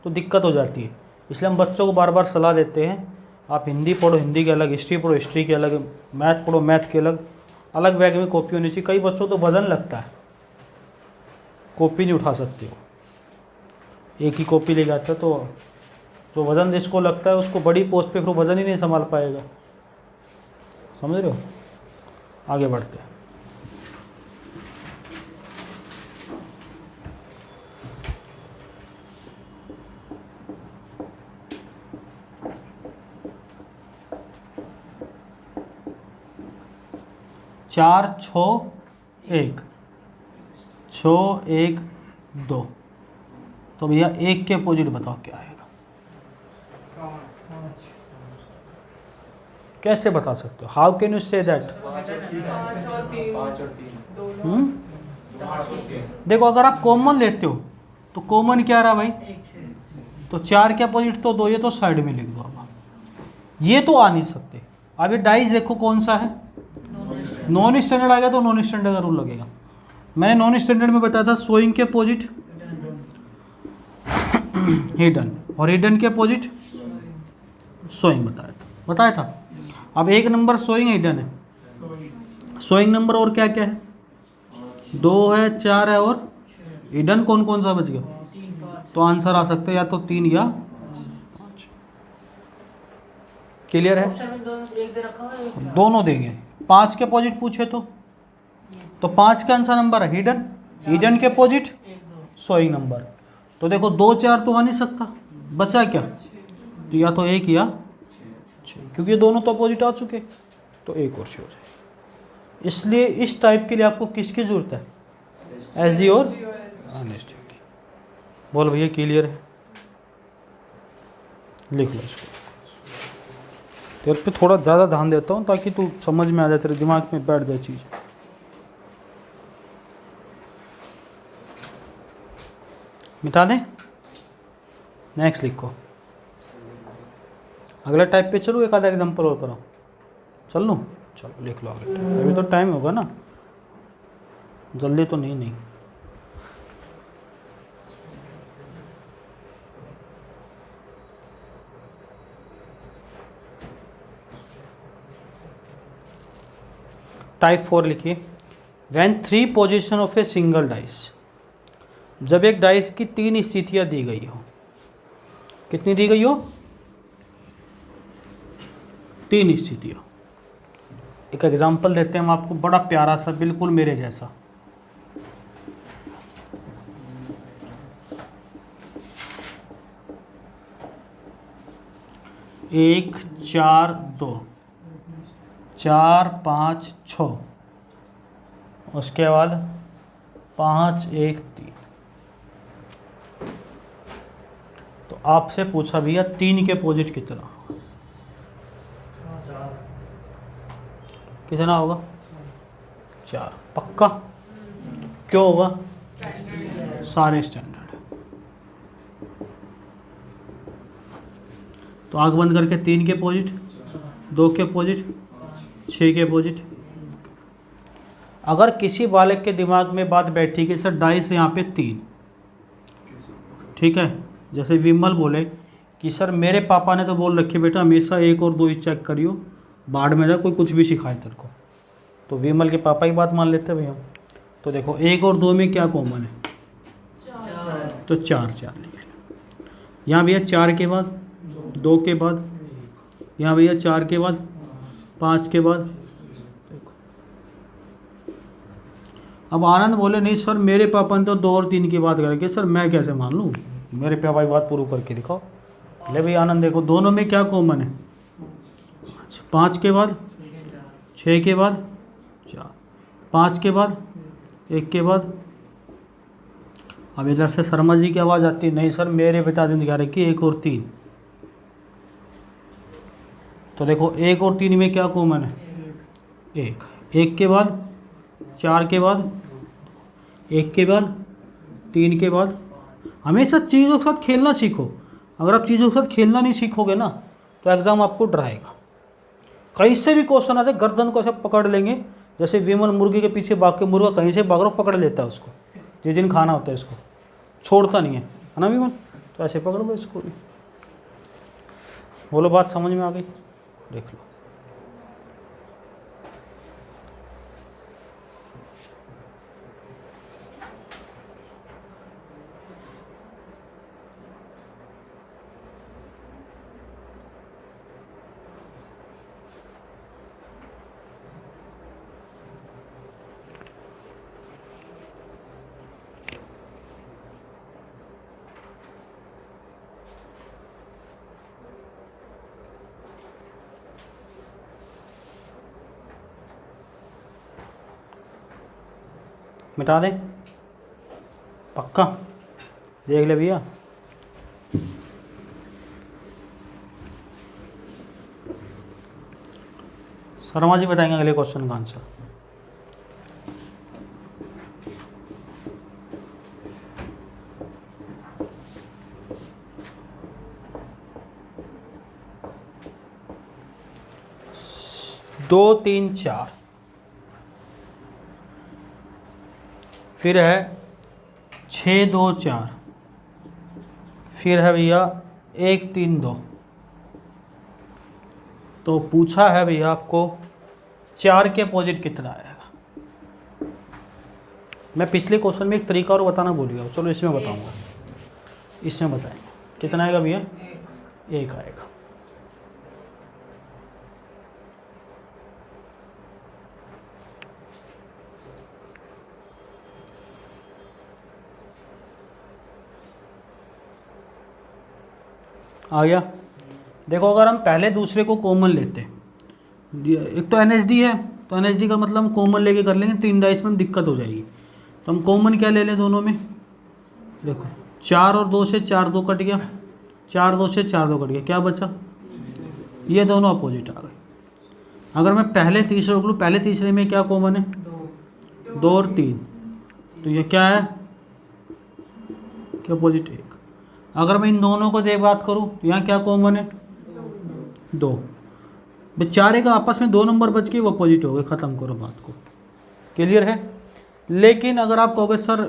तो दिक्कत हो जाती है। इसलिए हम बच्चों को बार बार सलाह देते हैं, आप हिंदी पढ़ो, हिंदी के अलग, हिस्ट्री पढ़ो, हिस्ट्री के अलग, मैथ पढ़ो, मैथ के अलग, अलग बैग में कॉपी होनी चाहिए। कई बच्चों तो वजन लगता है, कॉपी नहीं उठा सकते हो, एक ही कॉपी ले जाता है, तो जो वज़न जिसको लगता है उसको बड़ी पोस्ट पे फिर वज़न ही नहीं संभाल पाएगा। समझ रहे हो? आगे बढ़ते हैं। चार 6 1, 6 1 2, तो भैया 1 के अपोजिट बताओ क्या आएगा? कैसे बता सकते हो? How can you say that? 5 और 3 देखो अगर आप कॉमन लेते हो तो कॉमन क्या रहा भाई? तो 4 के अपोजिट तो 2, ये तो साइड में लिख दो। अब ये तो आ नहीं सकते। अब ये डाइस देखो कौन सा है? नॉन स्टैंडर्ड आ गया तो नॉन स्टैंडर्ड का रूल लगेगा। मैंने नॉन स्टैंडर्ड में बताया था सोइंग के अपोजिट हिडन, और हिडन के अपोजिट सोइंग बताया था। अब 1 नंबर सोइंग हिडन है, सोइंग नंबर और क्या क्या है? 2 है, 4 है और हिडन कौन कौन सा बच गया? तो आंसर आ सकते हैं या तो 3 या 5। क्लियर है? दोनों देंगे। 5 के अपोजिट पूछे तो 5 का आंसर नंबर है हिडन, हिडन के अपोजिट सोइंग नंबर। तो देखो 2 4 तो आ नहीं सकता, बचा क्या? तो या तो 1 या 6, क्योंकि ये दोनों तो अपोजिट आ चुके, तो 1 और 6 हो जाए। इसलिए इस टाइप के लिए आपको किसकी जरूरत है? एस डी और एस डी की। बोल भैया क्लियर है? लिख लो इसको। तेरे पे थोड़ा ज़्यादा ध्यान देता हूँ ताकि तू समझ में आ जाए, तेरे दिमाग में बैठ जाए चीज़। मिटा दें? नेक्स्ट लिखो। अगला टाइप पे चलो, एक आधा एग्जाम्पल और करो। चल लूँ? चलो लिख लो अगला टाइप। अभी तो टाइम होगा ना, जल्दी तो नहीं। टाइप 4 लिखिए, when 3 position of a single dice, जब एक डाइस की 3 स्थितियां दी गई हो, कितनी दी गई हो? 3 स्थितियां। एक एग्जांपल देते हैं हम आपको, बड़ा प्यारा सा, बिल्कुल मेरे जैसा। एक 4 2, 4 5 6, उसके बाद 5 1 3। तो आपसे पूछा भैया 3 के अपोजिट कितना, कितना होगा? 4। पक्का? क्यों होगा? सारे स्टैंडर्ड। तो आंख बंद करके 3 के अपोजिट, 2 के अपोजिट, 6 के अपोजिट। अगर किसी बालक के दिमाग में बात बैठी कि सर डाइस यहाँ पे 3, ठीक है, जैसे विमल बोले कि सर मेरे पापा ने तो बोल रखे बेटा हमेशा 1 और 2 ही चेक करियो, बाढ़ में जा कोई कुछ भी सिखाए तेरे को, तो विमल के पापा की बात मान लेते हैं भैया। तो देखो 1 और 2 में क्या कॉमन है? तो 4 4 लिख लिया। यहाँ भैया 4 के बाद, 2 के बाद, यहाँ भैया 4 के बाद, 5 के बाद। देखो अब आनंद बोले नहीं सर मेरे पापा ने तो 2 और 3 की बात करके, सर मैं कैसे मान लूँ, मेरे पापा की बात प्रूव करके दिखाओ। ले भाई आनंद देखो दोनों में क्या कॉमन है? 5 के बाद, 6 के बाद 4, 5 के बाद, 1 के बाद। अब इधर से शर्मा जी की आवाज़ आती है, नहीं सर मेरे पिताजी ने दिखा रखी 1 और 3। तो देखो 1 और 3 में क्या कॉमन है? 1। 1 के बाद, 4 के बाद, 1 के बाद, 3 के बाद। हमेशा चीज़ों के साथ खेलना सीखो। अगर आप चीज़ों के साथ खेलना नहीं सीखोगे ना तो एग्ज़ाम आपको डराएगा। कहीं से भी क्वेश्चन आ जाए गर्दन को ऐसे पकड़ लेंगे, जैसे विमल मुर्गी के पीछे भाग के मुर्गा कहीं से भाग रहा पकड़ लेता है उसको, जिस दिन खाना होता है इसको छोड़ता नहीं है ना विमल, तो ऐसे पकड़ लो इसको भी। बोलो बात समझ में आ गई? देख लो। मिटा दें? पक्का? देख ले भैया। शर्मा जी बताएंगे अगले क्वेश्चन का आंसर। दो 3 4, फिर है 6 2 4, फिर है भैया 1 3 2। तो पूछा है भैया आपको 4 के अपोजिट कितना आएगा। मैं पिछले क्वेश्चन में एक तरीका और बताना भूल गया, चलो इसमें बताऊंगा, इसमें बताएंगे कितना आएगा भैया? 1 आएगा। आ गया? देखो अगर हम पहले दूसरे को कॉमन लेते, एक तो एनएसडी है, तो एनएसडी का मतलब हम कॉमन लेके कर लेंगे, 3 डाइस में दिक्कत हो जाएगी। तो हम कॉमन क्या ले लें दोनों में? देखो 4 और 2 से 4 2 कट गया, 4 2 से 4 2 कट गया, क्या बचा? ये दोनों अपोजिट आ गए। अगर मैं पहले तीसरे को लूँ, पहले तीसरे में क्या कॉमन है? 2 और 3, तो ये क्या है? क्या अपोजिट? 1। अगर मैं इन दोनों को देख बात करूँ तो यहाँ क्या कॉमन है? 2। बेचारे का आपस में 2 नंबर बच के वो अपोजिट हो गए, ख़त्म करो बात को। क्लियर है? लेकिन अगर आप कहोगे सर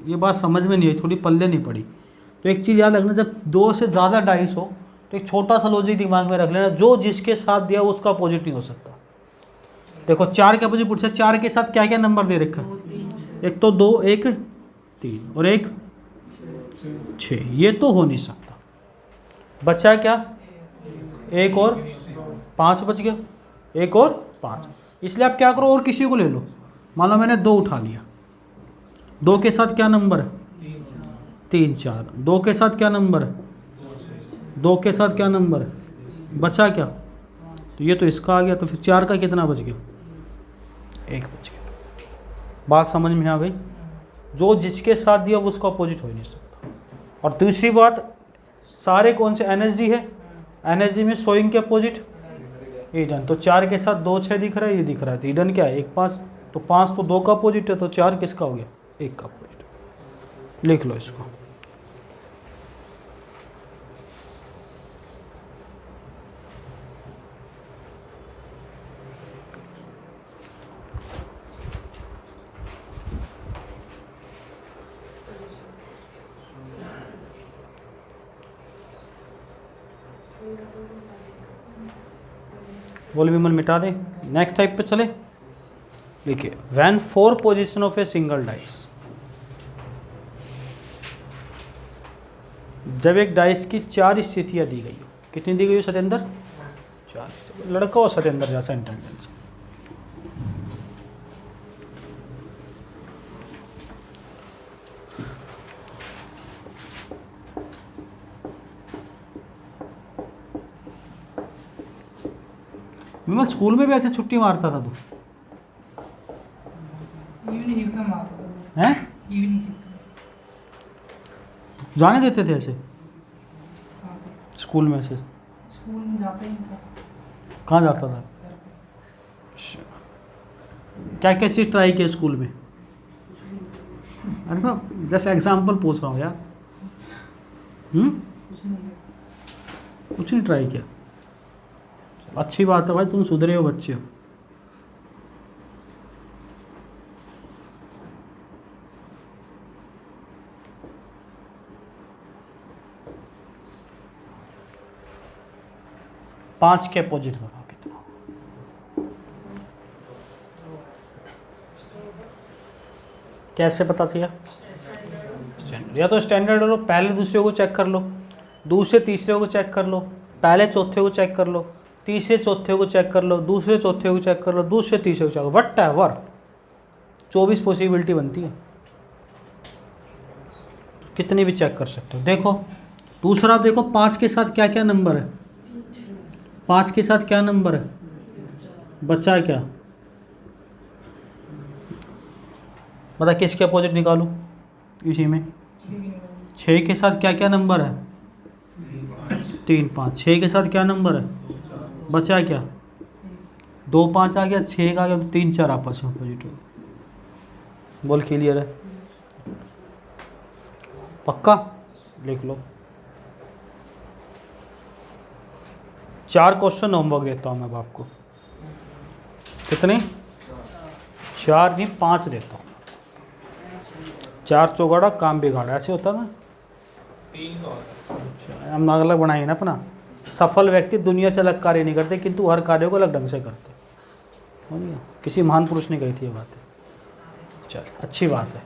ये बात समझ में नहीं आई, थोड़ी पल्ले नहीं पड़ी, तो एक चीज़ याद रखना, जब 2 से ज़्यादा डाइस हो तो एक छोटा सा लॉजिक दिमाग में रख लेना, जो जिसके साथ दिया उसका अपोजिट नहीं हो सकता। देखो 4 के अपोजिट पूछा, 4 के साथ क्या क्या नंबर दे रखा है? एक तो 2, एक 3 और एक 6। ये तो हो नहीं सकता। बचा क्या? 1 और 5 बच गया, 1 और 5। इसलिए आप क्या करो, और किसी को ले लो। मान लो मैंने 2 उठा लिया, 2 के साथ क्या नंबर है? 3 4। 2 के साथ क्या नंबर है? 2 के साथ क्या नंबर है? बचा क्या? तो ये तो इसका आ गया, तो फिर 4 का कितना बच गया? 1 बच गया। बात समझ में आ गई? जो जिसके साथ दिया वो उसका अपोजिट हो ही नहीं सकता। और दूसरी बात, सारे कौन से एनएसजी है? एनएसजी में शोइंग के अपोजिट ईडन। तो 4 के साथ 2 6 दिख रहा है, ये दिख रहा है, तो ईडन क्या है? 1 5। तो 5 तो 2 का अपोजिट है, तो 4 किसका हो गया? 1 का अपोजिट। लिख लो इसको। बोल विमल मिटा दे। नेक्स्ट टाइप पे चले। देखिए, when 4 position of a single dice, जब एक डाइस की 4 स्थितियां दी गई हो। कितनी दी गई हो सत्येंद्र? 4। लड़का हो सत्येंद्र जैसा इंटेलिजेंस। विमल स्कूल में भी ऐसे छुट्टी मारता था तू? इवनिंग शिफ्ट में मारता था। हैं? इवनिंग शिफ्ट में। जाने देते थे ऐसे हाँ, स्कूल में से? स्कूल में जाता ही नहीं था। कहाँ जाता था? क्या क्या चीज़ ट्राई किया स्कूल में? अरे मैं जैसे एग्जाम्पल पूछ रहा हूँ यार। कुछ नहीं किया। कुछ नहीं ट्राई किया? अच्छी बात है भाई, तुम सुधरे हो बच्चे हो। पांच के अपोजिट बताओ कितना? कैसे पता चला? स्टैंडर्ड। या तो स्टैंडर्ड लो, पहले दूसरे को चेक कर लो, दूसरे तीसरे को चेक कर लो, पहले चौथे को चेक कर लो, तीसरे चौथे को चेक कर लो, दूसरे चौथे को चेक कर लो, दूसरे तीसरे को चेक करो। वट एवर 24 पॉसिबिलिटी बनती है, कितनी भी चेक कर सकते हो। देखो दूसरा, आप देखो 5 के साथ क्या क्या नंबर है? 5 के साथ क्या नंबर है? बचा क्या? बता किसके अपोजिट निकालूं इसी में? 6 के साथ क्या क्या नंबर है? 3 5। 6 के साथ क्या नंबर है? बचा क्या? 2 5 आ गया, 6 का आ गया, तो 3 4 आपस में अपोजिट हो। बोल क्लियर है? पक्का? लिख लो। 4 क्वेश्चन होमवर्क देता हूँ मैं अब आपको। कितने? 4 नहीं 5 देता हूँ। 4 चौगाड़ा काम बिगाड़ा, ऐसे होता ना। 3 का होता है। हम अलग बनाएंगे ना अपना। सफल व्यक्ति दुनिया से अलग कार्य नहीं करते, किंतु हर कार्य को अलग ढंग से करते। समझ गया? किसी महान पुरुष ने कही थी ये बात। चल अच्छी बात है।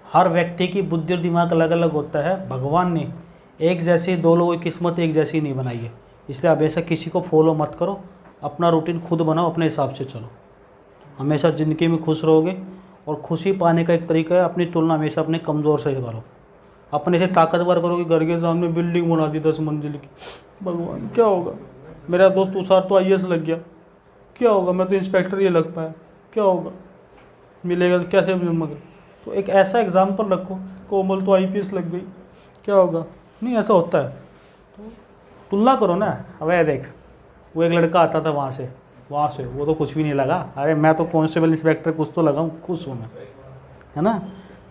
हर व्यक्ति की बुद्धि और दिमाग अलग अलग होता है। भगवान ने एक जैसी, दो लोगों की किस्मत एक जैसी नहीं बनाई है। इसलिए आप ऐसा किसी को फॉलो मत करो, अपना रूटीन खुद बनाओ, अपने हिसाब से चलो। हमेशा ज़िंदगी में खुश रहोगे। और खुशी पाने का एक तरीका है, अपनी तुलना हमेशा अपने कमज़ोर से करो। अपने से ताकतवर करोगे, घर के सामने बिल्डिंग बना दी 10 मंजिल की, भगवान क्या होगा? मेरा दोस्त तुषार तो IAS लग गया, क्या होगा? मैं तो इंस्पेक्टर ये लग पाया, क्या होगा? मिलेगा तो कैसे मिलेगा? तो एक ऐसा एग्जाम्पल रखो, कोमल तो IPS लग गई, क्या होगा? नहीं, ऐसा होता है। तो तुलना करो ना। अब देख, वो एक लड़का आता था वहाँ से वो तो कुछ भी नहीं लगा। अरे मैं तो कांस्टेबल इंस्पेक्टर कुछ तो लगाऊँ, खुश हूँ मैं, है ना?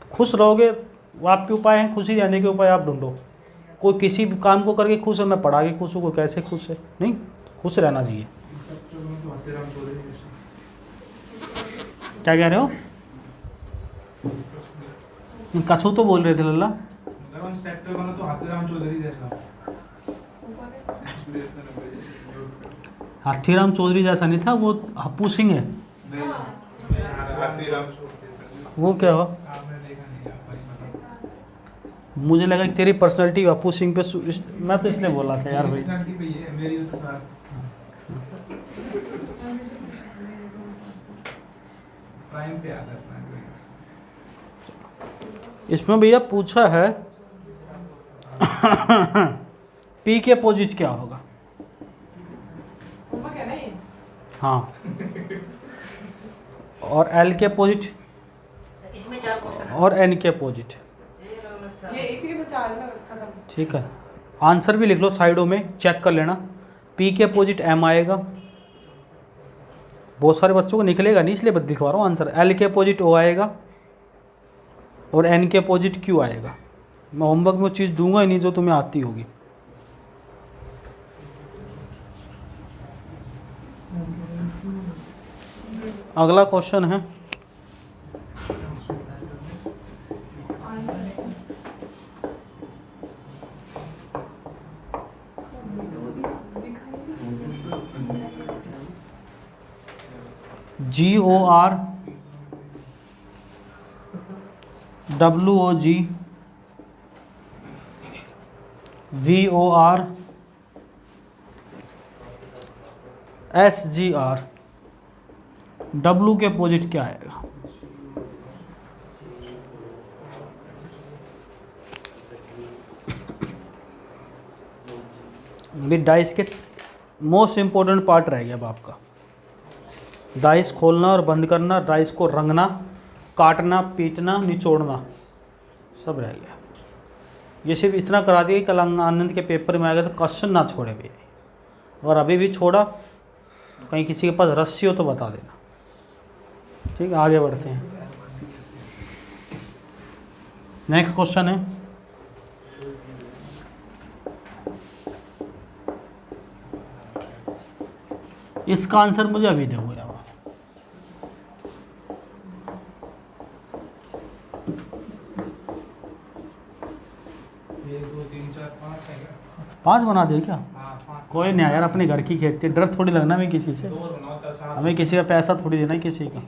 तो खुश रहोगे, वो आपके उपाय हैं। खुशी रहने के उपाय आप ढूंढो। कोई किसी भी काम को करके खुश है, मैं पढ़ा के खुश हूँ, कोई कैसे खुश है? नहीं, खुश रहना चाहिए। क्या कह रहे हो? कछू तो बोल रहे थे लल्ला। इंस्पेक्टर बना तो हाथीराम चौधरी जैसा। हाथीराम चौधरी जैसा नहीं था, वो हप्पू सिंह है। वो क्या हो? मुझे लगा कि तेरी पर्सनालिटी हप्पू सिंह पे मैं तो इसलिए बोला था यार भाई। इसमें भैया पूछा है पी के अपोजिट क्या होगा? होमवर्क है ना ये? हाँ। और एल के अपोजिट इसमें 4 क्वेश्चन और एन के अपोजिट। ये इसी के तो 4 में बस खत्म। ठीक है, आंसर भी लिख लो साइडों में, चेक कर लेना। पी के अपोजिट एम आएगा, बहुत सारे बच्चों को निकलेगा नहीं इसलिए लिखवा रहा हूँ आंसर। एल के अपोजिट ओ आएगा और एन के अपोजिट क्यू आएगा। मैं होमवर्क में वो चीज़ दूंगा ही नहीं जो तुम्हें आती होगी। अगला क्वेश्चन है GOR WOG VOR SGR, W के अपोजिट क्या आएगा? अभी डाइस के मोस्ट इम्पोर्टेंट पार्ट रह गया अब आपका। डाइस खोलना और बंद करना, डाइस को रंगना, काटना, पीटना, निचोड़ना, सब रह गया। ये सिर्फ इतना करा दिया कि कल आनंद के पेपर में आएगा तो क्वेश्चन ना छोड़े भैया। और अभी भी छोड़ा तो कहीं किसी के पास रस्सी हो तो बता देना। ठीक है, आगे बढ़ते हैं। नेक्स्ट क्वेश्चन है इसका आंसर मुझे अभी देखो यार। 5 बना दिए क्या? कोई नहीं यार, अपने घर की खेती, डर थोड़ी लगना हमें किसी से। हमें किसी का पैसा थोड़ी देना है किसी का।